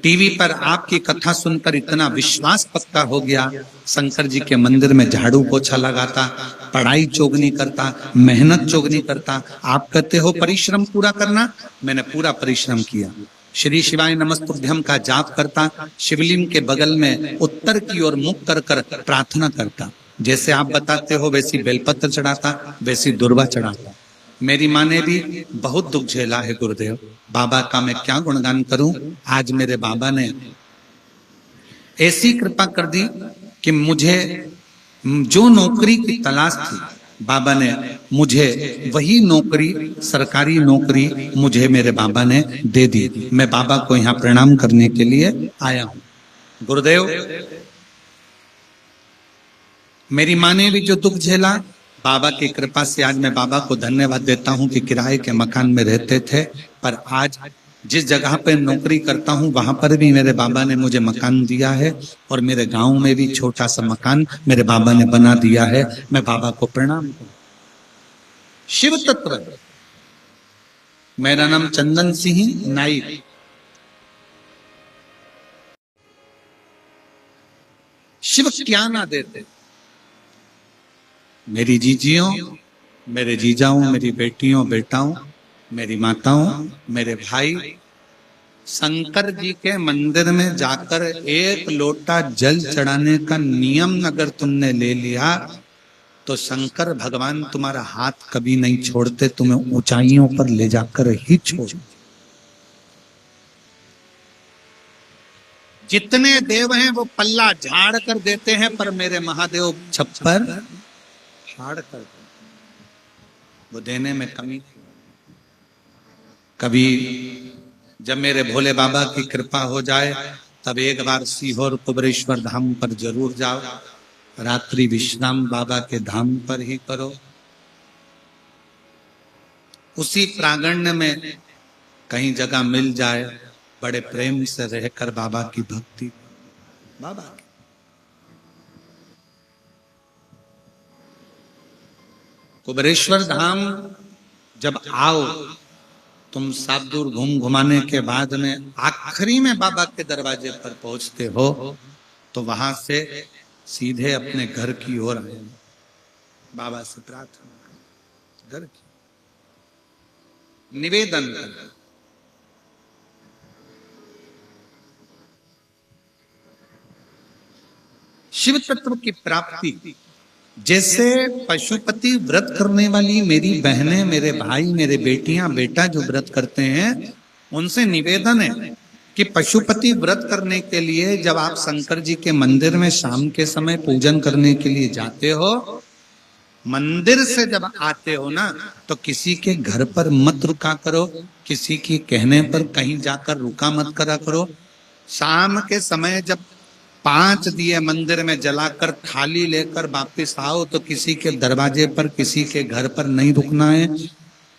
टीवी पर आपकी कथा सुनकर इतना विश्वास पक्का हो गया। शंकर जी के मंदिर में झाड़ू पोछा लगाता, पढ़ाई चोगनी करता, मेहनत चोगनी करता। आप कहते हो परिश्रम पूरा करना, मैंने पूरा परिश्रम किया। श्री शिवाय नमस्तुभ्यम का जाप करता, शिवलिंग के बगल में उत्तर की ओर मुख कर कर प्रार्थना करता। जैसे आप बताते हो वैसी बेलपत्र चढ़ाता, वैसी दुर्वा चढ़ाता। मेरी माँ ने भी बहुत दुख झेला है। गुरुदेव, बाबा का मैं क्या गुणगान करूं। आज मेरे बाबा ने ऐसी कृपा कर दी कि मुझे जो नौकरी की तलाश थी, बाबा ने मुझे वही नौकरी, सरकारी नौकरी मुझे मेरे बाबा ने दे दी। मैं बाबा को यहाँ प्रणाम करने के लिए आया हूं। गुरुदेव, मेरी माँ ने भी जो दुख झेला, बाबा की कृपा से आज मैं बाबा को धन्यवाद देता हूं कि किराए के मकान में रहते थे, पर आज जिस जगह पे नौकरी करता हूं वहां पर भी मेरे बाबा ने मुझे मकान दिया है और मेरे गांव में भी छोटा सा मकान मेरे बाबा ने बना दिया है। मैं बाबा को प्रणाम करता हूं। शिव तत्व। मेरा नाम चंदन सिंह नाइक। शिव क्या ना देते। मेरी जीजियों, मेरे जीजाओं, मेरी बेटियों बेटाओं, मेरी माताओं, मेरे भाई, शंकर जी के मंदिर में जाकर एक लोटा जल चढ़ाने का नियम अगर तुमने ले लिया तो शंकर भगवान तुम्हारा हाथ कभी नहीं छोड़ते, तुम्हें ऊंचाइयों पर ले जाकर ही छोड़। जितने देव हैं वो पल्ला झाड़ कर देते हैं, पर मेरे महादेव छप्पर फाड़ कर वो देने में कमी नहीं। कभी जब मेरे भोले बाबा की कृपा हो जाए तब एक बार सीहोर कुबरेश्वर धाम पर जरूर जाओ। रात्रि विश्राम बाबा के धाम पर ही करो। उसी प्रांगण में कहीं जगह मिल जाए, बड़े प्रेम से रहकर बाबा की भक्ति, बाबा की। कुबेरेश्वर धाम जब आओ, तुम सात दूर घूम घुमाने के बाद में आखिरी में बाबा के दरवाजे पर पहुंचते हो, तो वहां से सीधे अपने घर की ओर आए, बाबा से प्रार्थना, घर की निवेदन कर। शिव तत्व की प्राप्ति, जैसे पशुपति व्रत करने वाली मेरी बहनें, मेरे भाई, मेरे बेटियां, बेटा जो व्रत करते हैं, उनसे निवेदन है कि पशुपति व्रत करने के लिए जब आप शंकर जी के मंदिर में शाम के समय पूजन करने के लिए जाते हो, मंदिर से जब आते हो ना, तो किसी के घर पर मत रुका करो, किसी के कहने पर कहीं जाकर रुका मत करा करो। शाम के समय जब 5 दिए मंदिर में जलाकर थाली लेकर वापिस आओ, तो किसी के दरवाजे पर, किसी के घर पर नहीं रुकना है,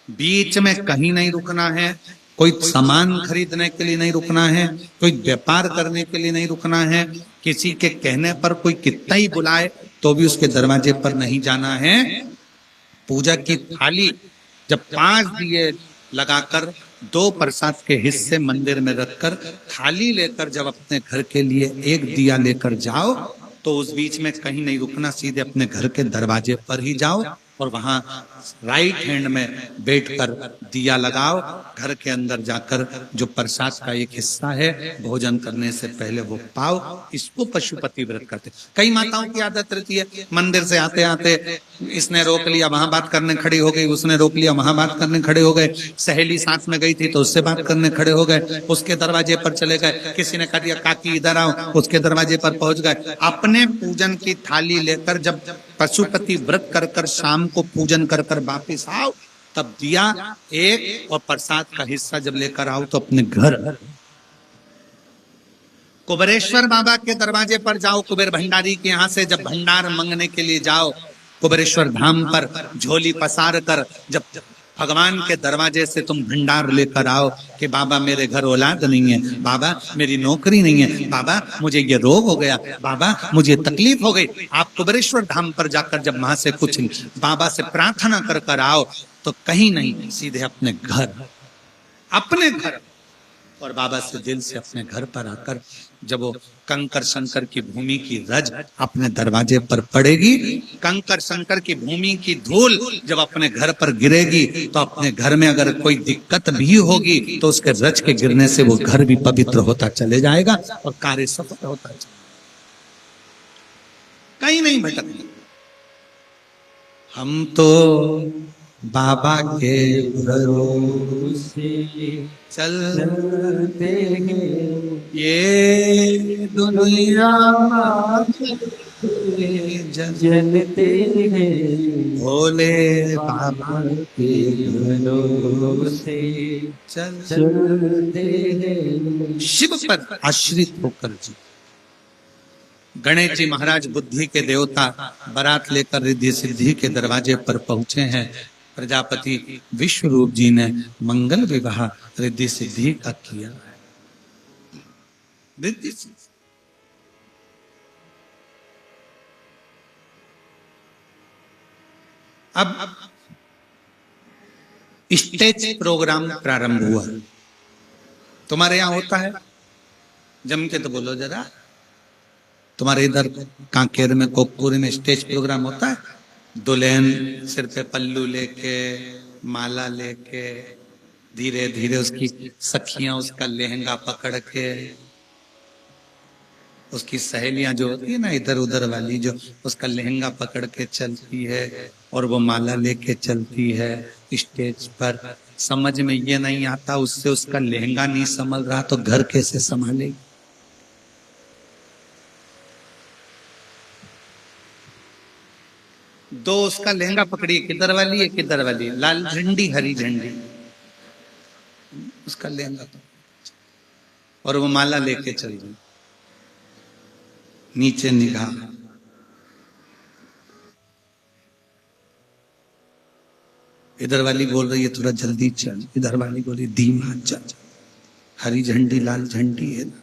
बीच में कहीं नहीं रुकना है, कोई सामान खरीदने के लिए नहीं रुकना है, कोई व्यापार करने के लिए नहीं रुकना है, किसी के कहने पर कोई कितना ही बुलाए तो भी उसके दरवाजे पर नहीं जाना है। पूजा की थाली जब 5 दिए लगाकर 2 प्रसाद के हिस्से मंदिर में रखकर थाली लेकर जब अपने घर के लिए 1 दिया लेकर जाओ, तो उस बीच में कहीं नहीं रुकना, सीधे अपने घर के दरवाजे पर ही जाओ और वहां राइट हैंड में बैठकर दिया लगाओ। घर के अंदर जाकर जो प्रसाद का एक हिस्सा है भोजन करने से पहले वो पाओ। इसको पशुपति व्रत करते। कई माताओं की आदत रहती है, मंदिर से आते आते इसने रोक लिया, वहां बात करने खड़ी हो गई, उसने रोक लिया, वहां बात करने खड़े हो गए, सहेली साथ में गई थी तो उससे बात करने खड़े हो गए, उसके दरवाजे पर चले गए, किसी ने कह दिया काकी इधर आओ, उसके दरवाजे पर पहुंच गए। अपने पूजन की थाली लेकर जब पशुपति व्रत कर कर शाम को पूजन कर कर वापिस आओ, तब दिया एक और प्रसाद का हिस्सा जब लेकर आओ तो अपने घर कुबेरेश्वर बाबा के दरवाजे पर जाओ। कुबेर भंडारी के यहाँ से जब भंडार मांगने के लिए जाओ, कुबेरेश्वर धाम पर झोली पसार कर जब भगवान के दरवाजे से तुम भंडार लेकर आओ कि बाबा मेरे घर औलाद नहीं है, बाबा मेरी नौकरी नहीं है, बाबा मुझे ये रोग हो गया, बाबा मुझे तकलीफ हो गई। आप कुबेरेश्वर धाम पर जाकर जब वहां से कुछ बाबा से प्रार्थना कर कर आओ, तो कहीं नहीं, सीधे अपने घर और बाबा से दिल से अपने घर पर आकर जब वो कंकर शंकर की भूमि की रज अपने दरवाजे पर पड़ेगी, कंकर शंकर की भूमि की धूल जब अपने घर पर गिरेगी, तो अपने घर में अगर कोई दिक्कत भी होगी तो उसके रज के गिरने से वो घर भी पवित्र होता चले जाएगा और कार्य सफल होता चले, कहीं नहीं भटकना। हम तो बाबा के भरोसे चलते हैं, ये दुनिया जनते हैं, भोले बाबा के भरोसे चलते हैं। शिव पर आश्रित होकर जी गणेश जी महाराज बुद्धि के देवता बारात लेकर रिद्धि सिद्धि के दरवाजे पर पहुंचे हैं। प्रजापति विश्वरूप जी ने मंगल विवाह रिद्धि सिद्धि का किया है। रिद्धि सिद्धि अब स्टेज प्रोग्राम प्रारंभ हुआ। तुम्हारे यहाँ होता है? जम के तो बोलो जरा। तुम्हारे इधर कांकेर में कोकपुरी में स्टेज प्रोग्राम होता है? दुल्हन सिर पे पल्लू लेके माला लेके धीरे धीरे उसकी सखियां उसका लहंगा पकड़ के, उसकी सहेलियां जो होती है ना इधर उधर वाली, जो उसका लहंगा पकड़ के चलती है और वो माला लेके चलती है स्टेज पर। समझ में ये नहीं आता, उससे उसका लहंगा नहीं संभल रहा तो घर कैसे संभालेगी? दो उसका लहंगा पकड़ी, किधर वाली है किधर वाली, लाल झंडी हरी झंडी, उसका लहंगा और वो माला लेके चल रही, नीचे निगाह। इधर वाली बोल रही है थोड़ा जल्दी चल, इधर वाली बोली धीमा चल, हरी झंडी लाल झंडी है ना।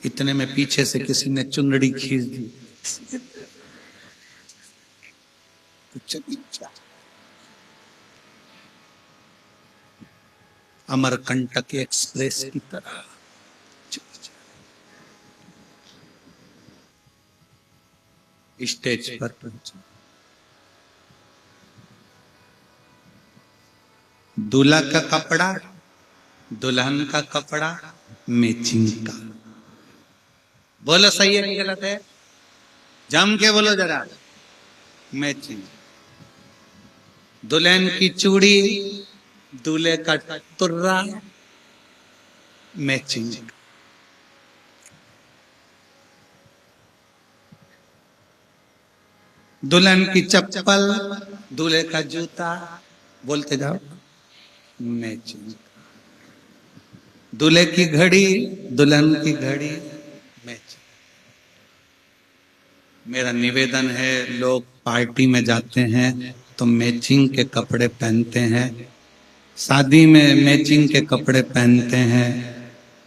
इतने में पीछे से किसी ने चुनड़ी खींच दी, तो चली जा। अमरकंटक एक्सप्रेस की तरह चली जा। स्टेज पर पहुंचा, दूल्हा का कपड़ा, दुल्हन का कपड़ा मैचिंग का। बोलो सही है कि गलत है? जम के बोलो जरा। मैचिंग। दुल्हन की चूड़ी, दूल्हे का तुर्रा, मैचिंग। दुल्हन की चप्पल, दूल्हे का जूता, बोलते जाओ, मैचिंग। दूल्हे की घड़ी, दुल्हन की घड़ी, मैचिंग। मेरा निवेदन है, लोग पार्टी में जाते हैं तो मैचिंग के कपड़े पहनते हैं, शादी में मैचिंग के कपड़े पहनते हैं,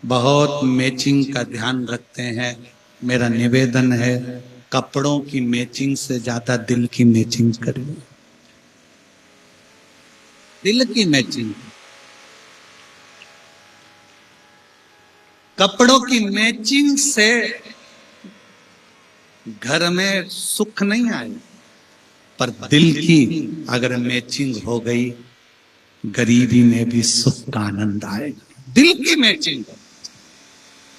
बहुत मैचिंग का ध्यान रखते हैं। मेरा निवेदन है, कपड़ों की मैचिंग से ज्यादा दिल की मैचिंग करिए। दिल की मैचिंग। कपड़ों की मैचिंग से घर में सुख नहीं आए, पर दिल की अगर मैचिंग हो गई, गरीबी में भी सुख का आनंद आएगा। दिल की मैचिंग।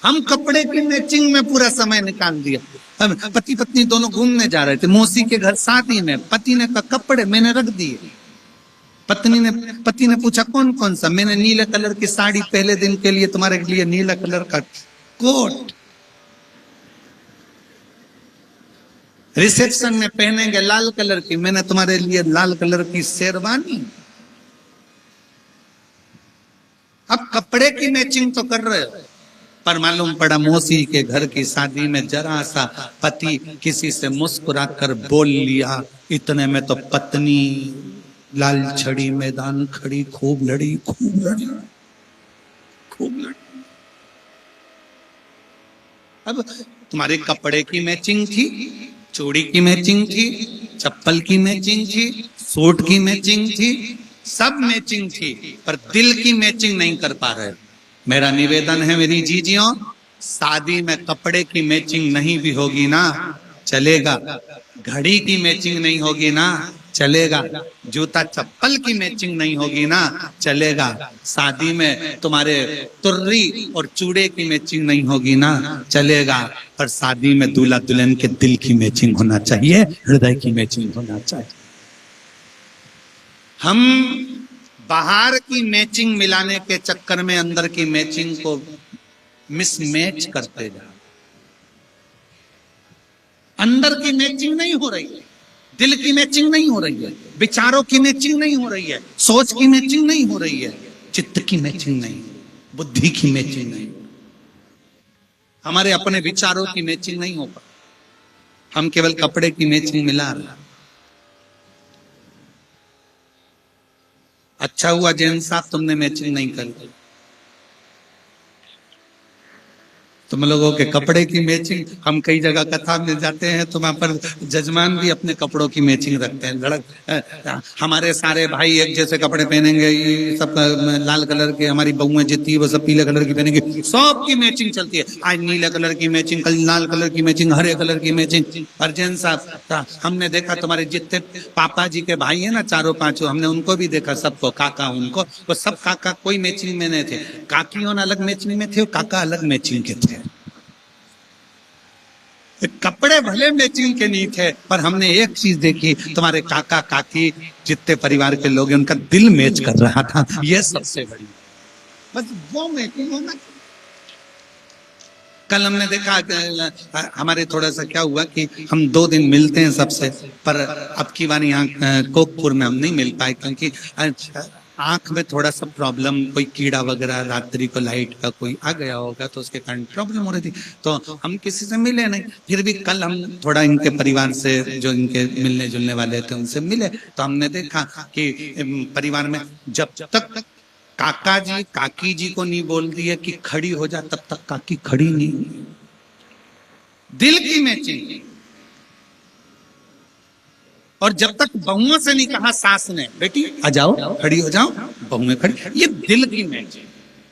हम कपड़े की मैचिंग में पूरा समय निकाल दिया। हम पति पत्नी दोनों घूमने जा रहे थे, मौसी के घर शादी में, पति ने कहा कपड़े मैंने रख दिए। पति ने पूछा कौन कौन सा? मैंने नीले कलर की साड़ी, पहले दिन के लिए तुम्हारे लिए नीला कलर का कोट, रिसेप्शन में पहनेंगे लाल कलर की, मैंने तुम्हारे लिए लाल कलर की शेरवानी। अब कपड़े की मैचिंग तो कर रहे हो, पर मालूम पड़ा मौसी के घर की शादी में जरा सा पति किसी से मुस्कुराकर बोल लिया, इतने में तो पत्नी लाल छड़ी मैदान खड़ी, खूब लड़ी, खूब लड़ी, खूब लड़ी। अब तुम्हारे कपड़े की मैचिंग थी, चूड़ी की मैचिंग थी, चप्पल की मैचिंग थी, सूट की मैचिंग थी, सब मैचिंग थी, पर दिल की मैचिंग नहीं कर पा रहे। मेरा निवेदन है मेरी जीजियों, शादी में कपड़े की मैचिंग नहीं भी होगी ना चलेगा, घड़ी की मैचिंग नहीं होगी ना चलेगा, जूता चप्पल की मैचिंग नहीं होगी ना चलेगा, शादी में तुम्हारे तुर्री और चूड़े की मैचिंग नहीं होगी ना चलेगा, पर शादी में दूल्हा दुल्हन के दिल की मैचिंग होना चाहिए, हृदय की मैचिंग होना चाहिए। हम बाहर की मैचिंग मिलाने के चक्कर में अंदर की मैचिंग को मिसमैच करते जा। अंदर की मैचिंग नहीं हो रही है, दिल की मैचिंग नहीं हो रही है, विचारों की मैचिंग नहीं हो रही है, सोच की मैचिंग नहीं हो रही है, चित्त की मैचिंग नहीं, बुद्धि की मैचिंग नहीं, हमारे अपने विचारों की मैचिंग नहीं हो पा। हम केवल कपड़े की मैचिंग मिला रहे। अच्छा हुआ जैन साहब तुमने मैचिंग नहीं करी। तुम लोगों के कपड़े की मैचिंग, हम कई जगह कथा में जाते हैं तो वहां पर जजमान भी अपने कपड़ों की मैचिंग रखते हैं। लड़क हमारे सारे भाई एक जैसे कपड़े पहनेंगे, ये सब लाल कलर के, हमारी बहुएं जितनी वो सब पीले कलर की पहनेंगे, सबकी मैचिंग चलती है। आज नीले कलर की मैचिंग, कल लाल कलर की मैचिंग, हरे कलर की मैचिंग। अर्जन साहब हमने देखा तुम्हारे जितने पापा जी के भाई है ना, चारों पांचों, हमने उनको भी देखा, सबको, काका उनको, वो सब काका कोई मैचिंग में नहीं थे, काकी अलग मैचिंग में थे, काका अलग मैचिंग के थे। कपड़े भले मैचिंग के नहीं थे, पर हमने एक चीज देखी, तुम्हारे काका काकी जितने परिवार के लोग हैं उनका दिल मैच कर रहा था, ये सबसे बड़ी, बस वो मैचिंग होना। कल हमने देखा, हमारे थोड़ा सा क्या हुआ कि हम 2 दिन मिलते हैं सबसे, पर अब की बार यहाँ कोकपुर में हम नहीं मिल पाए क्योंकि आंख में थोड़ा सा प्रॉब्लम, कोई कीड़ा वगैरह, रात्रि को लाइट का कोई आ गया होगा तो उसके कारण प्रॉब्लम हो रही थी, तो हम किसी से मिले नहीं। फिर भी कल हम थोड़ा इनके परिवार से, जो इनके मिलने जुलने वाले थे उनसे मिले, तो हमने देखा कि परिवार में जब तक काका जी काकी जी को नहीं बोल दिए कि खड़ी हो जा, तब तक काकी खड़ी नहीं। दिल की मैचिंग। और जब तक बहुओं से नहीं कहा सास ने, बेटी आ जाओ, खड़ी हो जाओ, बहुएं खड़ी, ये दिल की मैचिंग,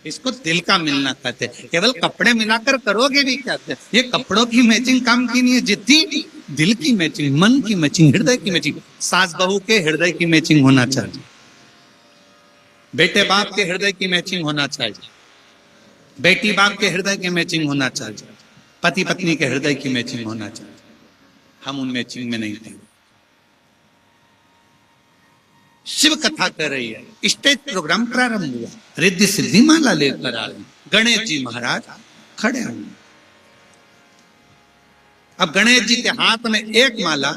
इसको दिल का मिलना कहते हैं। केवल कपड़े मिलाकर करोगे भी क्या, ये कपड़ों की मैचिंग काम की नहीं है, जितनी दिल की मैचिंग, मन की मैचिंग, हृदय की मैचिंग। सास बहू के हृदय की मैचिंग होना चाहिए, बेटे बाप के हृदय की मैचिंग होना चाहिए, बेटी बाप के हृदय की मैचिंग होना चाहिए, पति पत्नी के हृदय की मैचिंग होना चाहिए। हम उन मैचिंग में नहीं थे। शिव कथा कर रही है, स्टेज प्रोग्राम प्रारंभ हुआ, रिद्धि सिद्धि माला लेकर आ रहे, गणेश जी महाराज खड़े हुए। अब गणेश जी के हाथ में एक माला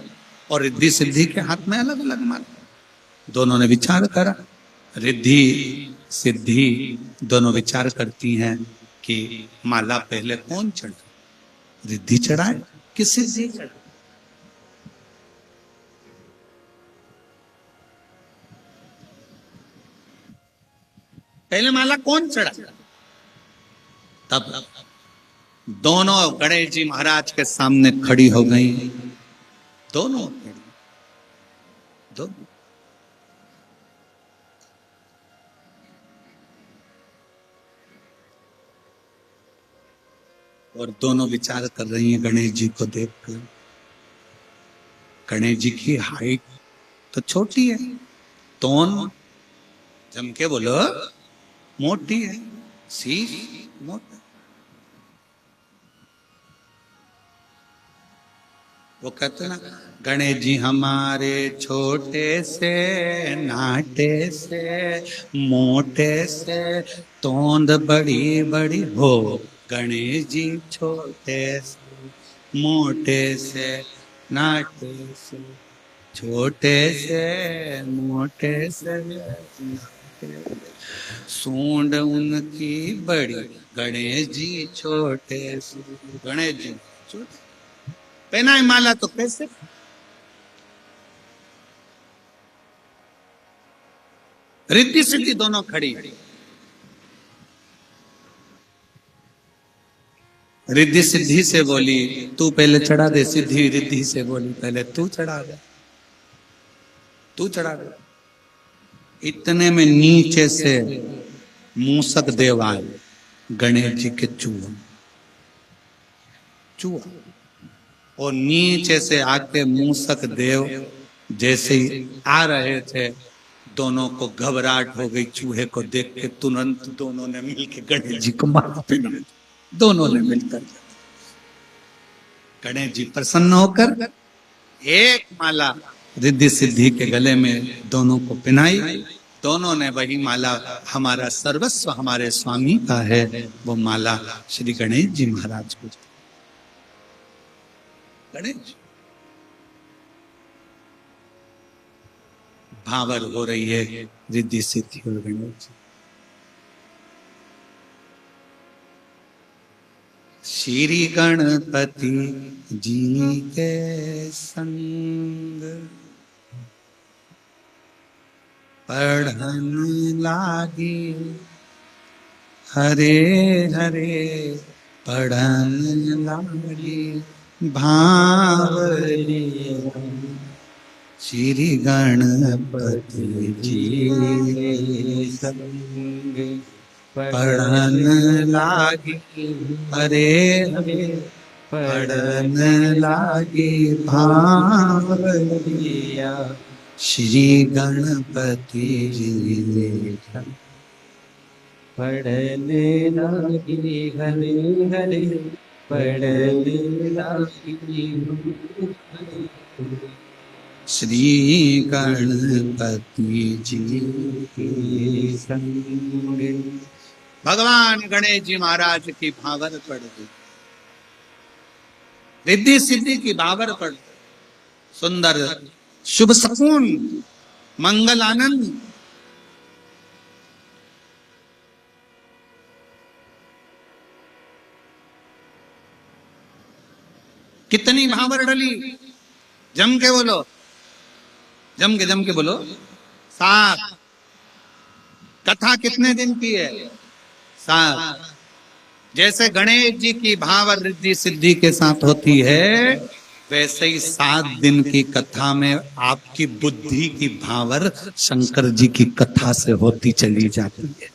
और रिद्धि सिद्धि के हाथ में अलग अलग माला। दोनों ने विचार करा, रिद्धि सिद्धि दोनों विचार करती हैं कि माला पहले कौन चढ़ाए, रिद्धि चढ़ाए कि सिद्धि चढ़ाए। पहले माला कौन चढ़ा? तब दोनों गणेश जी महाराज के सामने खड़ी हो गई, दोनों दोनों और दोनों विचार कर रही हैं गणेश जी को देखकर। गणेश जी की हाइट तो छोटी है, तोन जम के बोलो मोटी है, शीश मोटा। वो कहते ना, गणेश जी हमारे छोटे से नाटे से मोटे से तोंद बड़ी बड़ी हो, गणेश जी छोटे से मोटे से नाटे से छोटे से मोटे से सूंड उनकी बड़ी, गणेश जी छोटे से, गणेश जी छोटे। पहना है माला तो कैसे? रिद्धि सिद्धि दोनों खड़ी। रिद्धि सिद्धि से बोली तू पहले चढ़ा दे, सिद्धि रिद्धि से बोली पहले तू चढ़ा दे, तू चढ़ा दे। इतने में नीचे से मूसक देव आए, गणेश जी के चूहा चूहा, और नीचे से आके मूसक देव जैसे ही आ रहे थे, दोनों को घबराहट हो गई चूहे को देख के। तुरंत दोनों ने मिलकर गणेश जी को माला पहना, दोनों ने मिलकर। गणेश जी प्रसन्न होकर एक माला रिद्धि सिद्धि के गले में दोनों को पहनाई। दोनों ने वही माला, हमारा सर्वस्व हमारे स्वामी का है, वो माला श्री गणेश जी महाराज को। गणेश भावर हो रही है रिद्धि सिद्धि और गणेश जी। श्री गणपति जी के संग पढ़न लागी, हरे हरे पढ़न लागी भावरी। श्री गणपति जी संग पढ़न लागी, हरे हरे पढ़न लागी भावरिया। श्री गणपति जी पढ़ने लागी, हरे हरे पढ़ने लागी। श्री गणपति जी के संग भगवान गणेश जी महाराज की भावर पड़ गई, रिद्धि सिद्धि की भावर पड़ गई। सुंदर शुभ सकून मंगल आनंद। कितनी भावर डली, जम के बोलो, जम के बोलो। 7। कथा कितने दिन की है? 7। जैसे गणेश जी की भावर रिद्धि सिद्धि के साथ होती है, वैसे ही 7 दिन की कथा में आपकी बुद्धि की भावर शंकर जी की कथा से होती चली जाती है।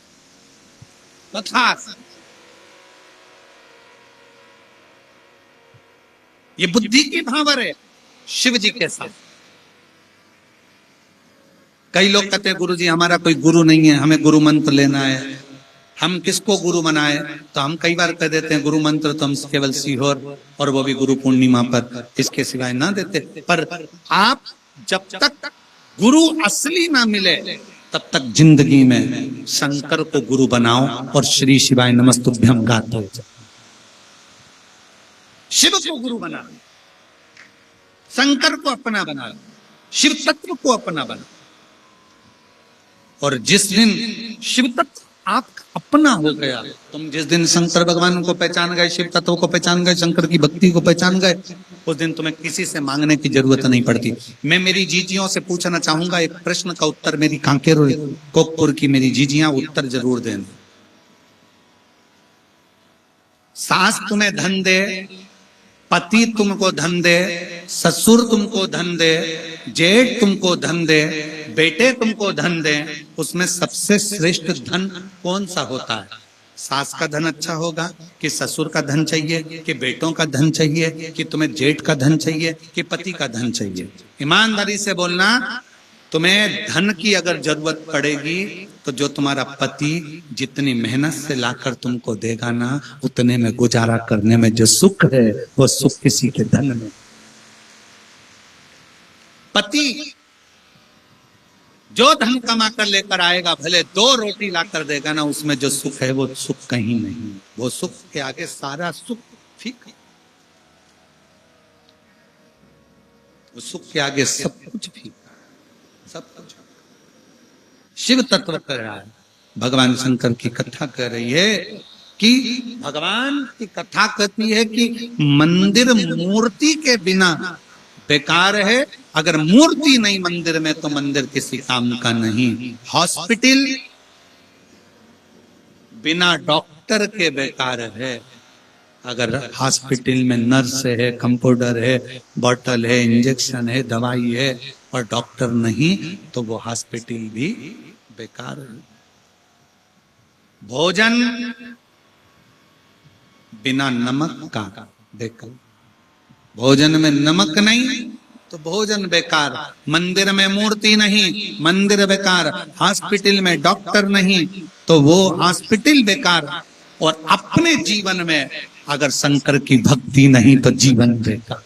कथा से। ये बुद्धि की भावर है शिव जी के साथ। कई लोग कहते हैं गुरु जी हमारा कोई गुरु नहीं है, हमें गुरु मंत्र लेना है, हम किसको गुरु बनाए? तो हम कई बार कह देते हैं गुरु मंत्र तो हम केवल सीहोर और वो भी गुरु पूर्णिमा पर, इसके सिवाय ना देते। पर आप जब तक गुरु असली ना मिले तब तक जिंदगी में शंकर को गुरु बनाओ और श्री शिवाय नमस्तुभ्यम गाते हो। शिव को गुरु बना, शंकर को अपना बना, शिव तत्व को अपना बना। और जिस दिन शिव तत्व आप अपना हो गया, तुम जिस दिन शंकर भगवान को पहचान गए, शिव तत्व को पहचान गए, शंकर की भक्ति को पहचान गए, उस दिन तुम्हें किसी से मांगने की जरूरत नहीं पड़ती। मैं मेरी जीजियों से पूछना चाहूंगा एक प्रश्न का उत्तर, मेरी कांकेर कोकपुर की मेरी जीजियां उत्तर जरूर दें। सास तुम्हें धन दे, पति तुमको धन दे, ससुर तुमको धन दे, जेठ तुमको धन दे, बेटे तुमको धन दे, उसमें सबसे श्रेष्ठ धन कौन सा होता है? सास का धन अच्छा होगा कि ससुर का धन चाहिए कि बेटों का धन चाहिए कि तुम्हें जेठ का धन चाहिए कि पति का धन चाहिए? ईमानदारी से बोलना। तुम्हें धन की अगर जरूरत पड़ेगी तो जो तुम्हारा पति जितनी मेहनत से लाकर तुमको देगा ना, उतने में गुजारा करने में जो सुख है वो सुख किसी के धन में। पति जो धन कमा कर लेकर आएगा, भले 2 रोटी लाकर देगा ना, उसमें जो सुख है वो सुख कहीं नहीं। वो सुख के आगे सारा सुख फीका, वो सुख के आगे सब कुछ फीका, सब कुछ। शिव तत्व कर रहा है, भगवान शंकर की कथा कर रही है कि भगवान की कथा कहती है कि मंदिर मूर्ति के बिना बेकार है। अगर मूर्ति नहीं मंदिर में तो मंदिर किसी काम का नहीं। हॉस्पिटल बिना डॉक्टर के बेकार है। अगर हॉस्पिटल में नर्स है, कंपाउंडर है, बॉटल है, इंजेक्शन है, दवाई है और डॉक्टर नहीं तो वो हॉस्पिटल भी बेकार है। भोजन बिना नमक का बेकार। भोजन में नमक नहीं तो भोजन बेकार। मंदिर में मूर्ति नहीं, मंदिर बेकार। हॉस्पिटल में डॉक्टर नहीं तो वो हॉस्पिटल बेकार। और अपने जीवन में अगर शंकर की भक्ति नहीं तो जीवन बेकार।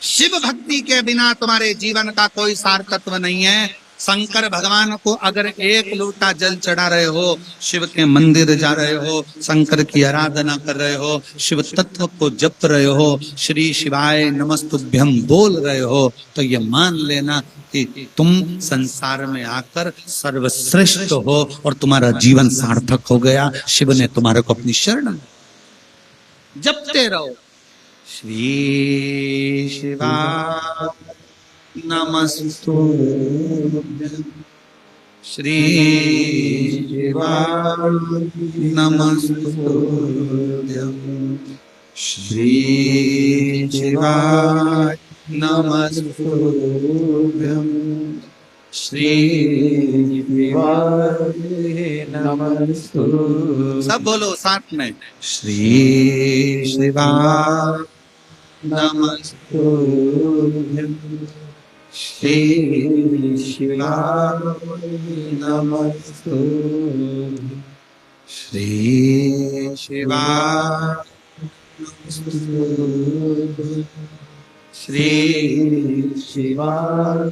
शिव भक्ति के बिना तुम्हारे जीवन का कोई सार तत्व नहीं है। शंकर भगवान को अगर 1 लोटा जल चढ़ा रहे हो, शिव के मंदिर जा रहे हो, शंकर की आराधना कर रहे हो, शिव तत्व को जप रहे हो, श्री शिवाय नमस्तुभ्यम बोल रहे हो, तो ये मान लेना कि तुम संसार में आकर सर्वश्रेष्ठ हो और तुम्हारा जीवन सार्थक हो गया। शिव ने तुम्हारे को अपनी शरण जपते रहो। श्री शिवाय नमस्तुभ्यं, श्री शिवाय नमस्तुभ्यं, श्री शिवाय नमस्तुभ्यं, श्री शिवाय नमस्तुभ्यं। सब बोलो साथ में, श्री शिवाय नमस्तुभ्यं, श्री शिवाय नमस्तुभ्यं, श्री शिवाय नमस्तुभ्यं, श्री शिवाय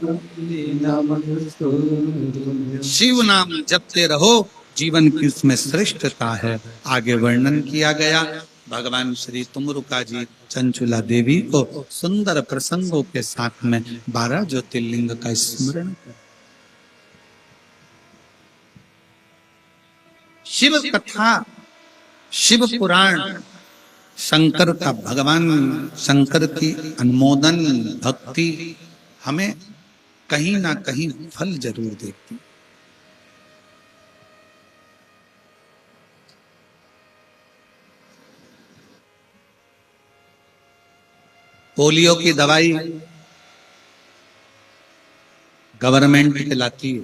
नमस्तुभ्यं। शिव नाम जपते रहो, जीवन की उसमें श्रेष्ठता है। आगे वर्णन किया गया। भगवान श्री तुमरुका जी चंचुला देवी को सुंदर प्रसंगों के साथ में 12 ज्योतिर्लिंग का स्मरण कर। शिव कथा, शिव पुराण, शंकर का, भगवान शंकर की अनुमोदन भक्ति हमें कहीं ना कहीं फल जरूर देती। पोलियो की दवाई गवर्नमेंट पिलाती है।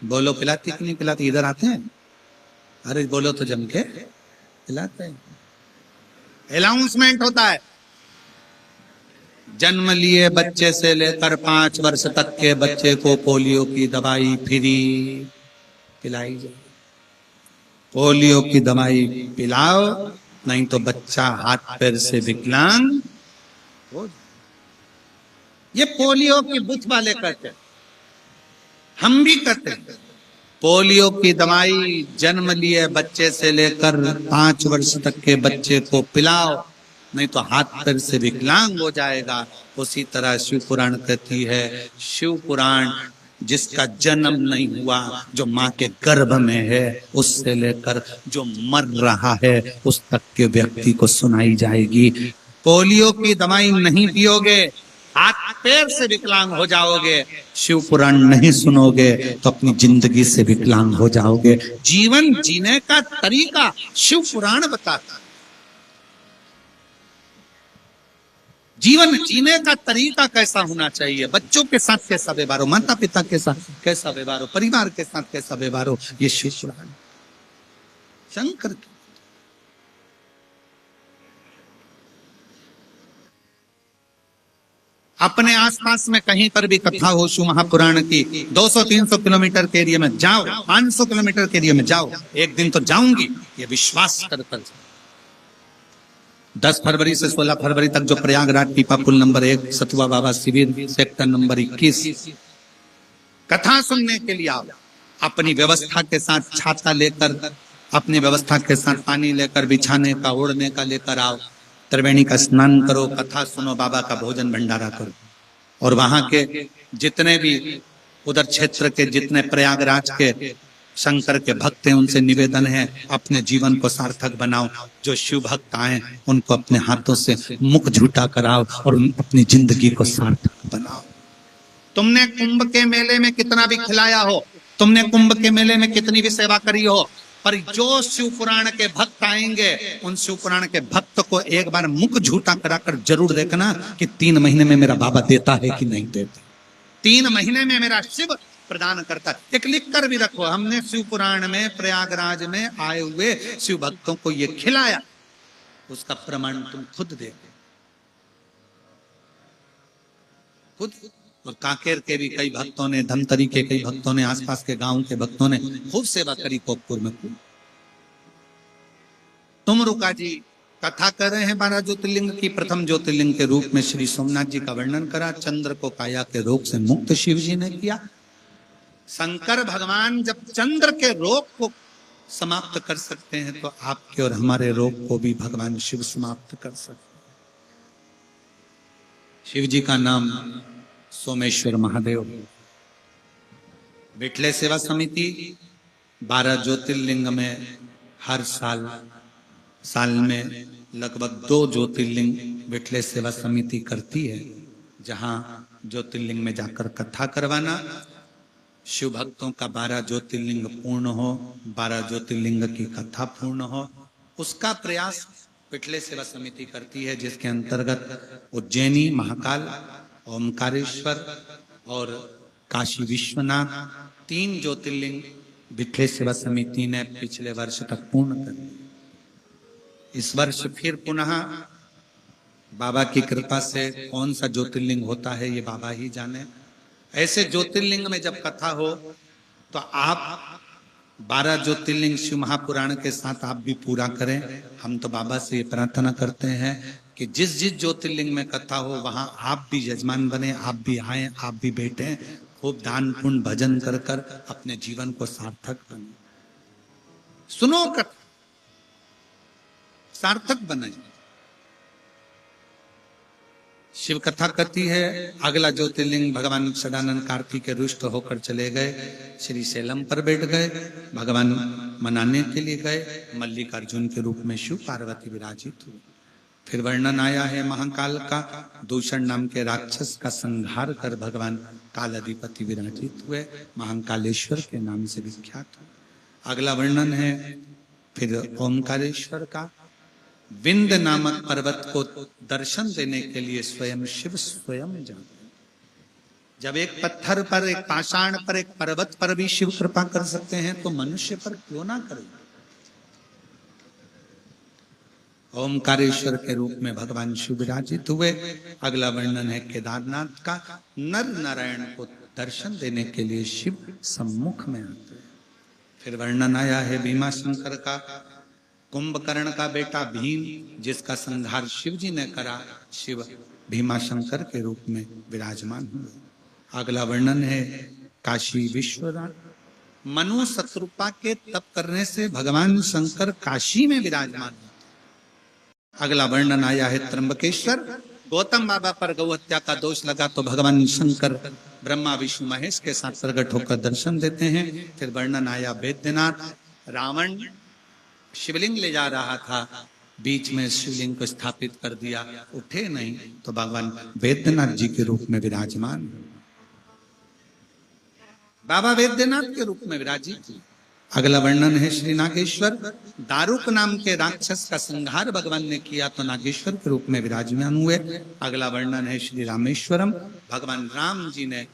बोलो पिलाती कि नहीं पिलाती? इधर आते हैं, अरे बोलो तो जम के पिलाते हैं। अनाउंसमेंट होता है, जन्म लिए बच्चे से लेकर 5 वर्ष तक के बच्चे को पोलियो की दवाई फ्री पिलाई जाए। पोलियो की दवाई पिलाओ, नहीं तो बच्चा हाथ पैर से विकलांग हो जाए। ये पोलियो की बूथ वाले करते हैं, हम भी करते हैं। पोलियो की दवाई जन्म लिए बच्चे से लेकर 5 वर्ष तक के बच्चे को पिलाओ, नहीं तो हाथ पैर से विकलांग हो जाएगा। उसी तरह शिव पुराण कहती है, शिव पुराण जिसका जन्म नहीं हुआ, जो माँ के गर्भ में है, उससे लेकर जो मर रहा है उस तक के व्यक्ति को सुनाई जाएगी। पोलियो की दवाई नहीं पियोगे, हाथ पैर से विकलांग हो जाओगे। शिव पुराण नहीं सुनोगे तो अपनी जिंदगी से विकलांग हो जाओगे। जीवन जीने का तरीका शिव पुराण बताता है। जीवन जीने का तरीका कैसा होना चाहिए, बच्चों के साथ कैसा व्यवहार हो, माता पिता के साथ कैसा व्यवहार हो, परिवार के साथ कैसा व्यवहार हो, ये शिव पुराण शंकर की। अपने आसपास में कहीं पर भी कथा हो शिव महापुराण की, 200-300 किलोमीटर के एरिया में जाओ, 500 किलोमीटर के एरिया में जाओ, एक दिन तो जाऊंगी, ये विश्वास कर 10 फरवरी से 16 फरवरी तक जो प्रयागराज पीपा पुल नंबर 1 सतुआ बाबा शिविर सेक्टर नंबर 21 कथा सुनने के लिए आओ। अपनी व्यवस्था के साथ छाता लेकर, अपनी व्यवस्था के साथ पानी लेकर, बिछाने का ओढ़ने का लेकर आओ। त्रिवेणी का स्नान करो, कथा सुनो, बाबा का भोजन भंडारा करो। और वहां के जितने भी उधर क्षेत्र के जितने प्रयागराज के शंकर के भक्त हैं, उनसे निवेदन है, अपने जीवन को सार्थक बनाओ। जो शिव भक्त आए उनको अपने हाथों से मुख झूठा कराओ और अपनी जिंदगी को सार्थक बनाओ। तुमने कुंभ के मेले में कितना भी खिलाया हो, तुमने कुंभ के मेले में कितनी भी सेवा करी हो, पर जो शिव पुराण के भक्त आएंगे, उन शिव पुराण के भक्त को एक बार मुख झूठा कराकर जरूर देखना कि 3 महीने में मेरा बाबा देता है कि नहीं देता, 3 महीने में मेरा शिव प्रदान करता है। एक लिख कर भी रखो, हमने शिव पुराण में प्रयागराज में आए हुए शिव भक्तों को ये खिलाया, उसका प्रमाण तुम खुद देखो, खुद। और कांकेर के भी कई भक्तों ने, धमतरी के कई भक्तों ने, आसपास के गांव के भक्तों ने खूब सेवा करी कोपपुर में। तुम रुका जी कथा कर रहे हैं 12 ज्योतिर्लिंग की। प्रथम ज्योतिर्लिंग के रूप में श्री सोमनाथ जी का वर्णन करा। चंद्र को काया के रोग से मुक्त शिव जी ने किया। शंकर भगवान जब चंद्र के रोग को समाप्त कर सकते हैं, तो आपके और हमारे रोग को भी भगवान शिव समाप्त कर सकते हैं। शिव जी का नाम सोमेश्वर महादेव। बिटले सेवा समिति 12 ज्योतिर्लिंग में हर साल में लगभग 2 ज्योतिर्लिंग बिटले सेवा समिति करती है, जहां ज्योतिर्लिंग में जाकर कथा करवाना, शिव भक्तों का 12 ज्योतिर्लिंग पूर्ण हो, 12 ज्योतिर्लिंग की कथा पूर्ण हो, उसका प्रयास बिटले सेवा समिति करती है। जिसके अंतर्गत उज्जैनी महाकाल, ओमकारेश्वर और काशी विश्वनाथ 3 ज्योतिर्लिंग बिटले सेवा समिति ने पिछले वर्ष तक पूर्ण कर दिए। इस वर्ष फिर पुनः बाबा की कृपा से कौन सा ज्योतिर्लिंग होता है ये बाबा ही जाने। ऐसे ज्योतिर्लिंग में जब कथा हो तो आप 12 ज्योतिर्लिंग शिव महापुराण के साथ आप भी पूरा करें। हम तो बाबा से ये प्रार्थना करते हैं कि जिस जिस ज्योतिर्लिंग में कथा हो वहां आप भी यजमान बने, आप भी आए, आप भी बैठे, खूब दान पुण्य भजन कर कर अपने जीवन को सार्थक बने। सुनो कथा, सार्थक बने। शिव कथा कहती है। अगला ज्योतिर्लिंग भगवान सदानंद कार्तिक के रुष्ट होकर चले गए, श्री सेलम पर बैठ गए, भगवान मनाने के लिए गए। मल्लिकार्जुन के रूप में शिव पार्वती विराजित हुए। फिर वर्णन आया है महाकाल का, दूषण नाम के राक्षस का संहार कर भगवान काल अधिपति विराजित हुए, महाकालेश्वर के नाम से विख्यात हुए। अगला वर्णन है फिर ओमकारेश्वर का, विंध्य नामक पर्वत को दर्शन देने के लिए स्वयं शिव स्वयं जाते हैं। जब एक पत्थर पर, एक पाषाण पर, एक पर्वत पर भी शिव कृपा कर सकते हैं तो मनुष्य पर क्यों ना करें। ओमकारेश्वर के रूप में भगवान शिव विराजित हुए। अगला वर्णन है केदारनाथ का। नर नारायण को दर्शन देने के लिए शिव सम्मुख में आते हैं। फिर वर्णन आया है भीमाशंकर का, कुंभकर्ण का बेटा भीम, जिसका संहार शिव जी ने करा, शिव भीमाशंकर के रूप में विराजमान हुए। अगला वर्णन है काशी विश्वनाथ। मनु शत्रुपा के तप करने से भगवान शंकर काशी में विराजमान हुए। अगला वर्णन आया है त्र्यंबकेश्वर। गौतम बाबा पर गौ हत्या का दोष लगा तो भगवान शंकर ब्रह्मा विष्णु महेश के साथ प्रकट होकर दर्शन देते हैं। फिर वर्णन आया वैद्यनाथ। रावण शिवलिंग ले जा रहा था, बीच में शिवलिंग को स्थापित कर दिया, उठे नहीं तो भगवान वैद्यनाथ जी के रूप में विराजमान, बाबा वैद्यनाथ के रूप में विराजित। अगला वर्णन है श्री नागेश्वर। दारुक नाम के राक्षस का संहार भगवान ने किया तो नागेश्वर के रूप में विराजमान हुए। अगला वर्णन है श्री रामेश्वरम। भगवान राम जी ने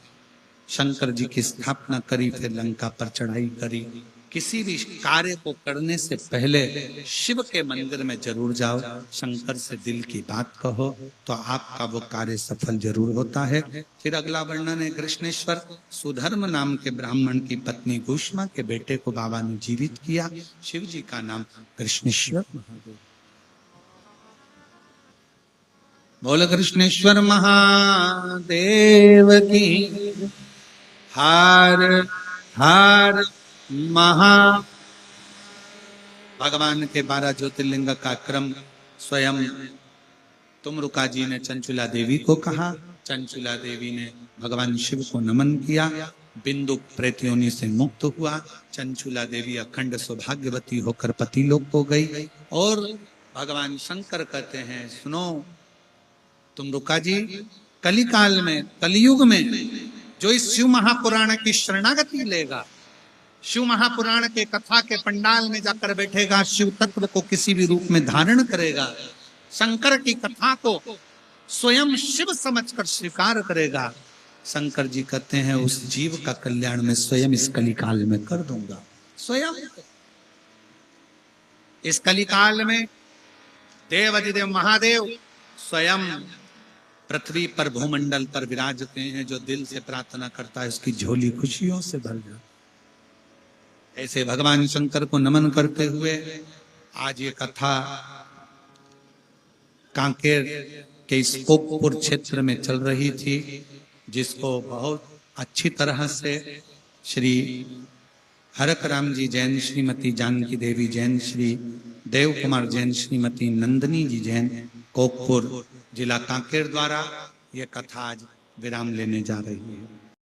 शंकर जी की स्थापना करी, फिर लंका पर चढ़ाई करी। किसी भी कार्य को करने से पहले शिव के मंदिर में जरूर जाओ, शंकर से दिल की बात कहो तो आपका वो कार्य सफल जरूर होता है। फिर अगला वर्णन है कृष्णेश्वर। सुधर्म नाम के ब्राह्मण की पत्नी गुष्मा के बेटे को बाबा ने जीवित किया। शिव जी का नाम कृष्णेश्वर महादेव। बोल कृष्णेश्वर महादेव की। हार हार महा। भगवान के 12 ज्योतिर्लिंग का क्रम स्वयं तुमरुका जी ने चंचुला देवी को कहा। चंचुला देवी ने भगवान शिव को नमन किया, बिंदु प्रेतयोनि से मुक्त हुआ। चंचुला देवी अखंड सौभाग्यवती होकर पति लोक को गई। और भगवान शंकर कहते हैं, सुनो तुमरुका जी, कलिकाल में, कलयुग में जो इस शिव महापुराण की शरणागति लेगा, शिव महापुराण के कथा के पंडाल में जाकर बैठेगा, शिव तत्व को किसी भी रूप में धारण करेगा, शंकर की कथा को स्वयं शिव समझकर स्वीकार करेगा, शंकर जी कहते हैं उस जीव का कल्याण में स्वयं इस कलिकाल में कर दूंगा। स्वयं इस कलिकाल में देवाधिदेव महादेव स्वयं पृथ्वी पर भूमंडल पर विराजते हैं। जो दिल से प्रार्थना करता है उसकी झोली खुशियों से भर जाती। ऐसे भगवान शंकर को नमन करते हुए आज ये कथा कांकेर के इस कोकपुर क्षेत्र में चल रही थी, जिसको बहुत अच्छी तरह से श्री हरक राम जी जैन, श्रीमती जानकी देवी जैन, श्री देव कुमार जैन, श्रीमती नंदनी जी जैन, कोकपुर जिला कांकेर द्वारा ये कथा आज विराम लेने जा रही है।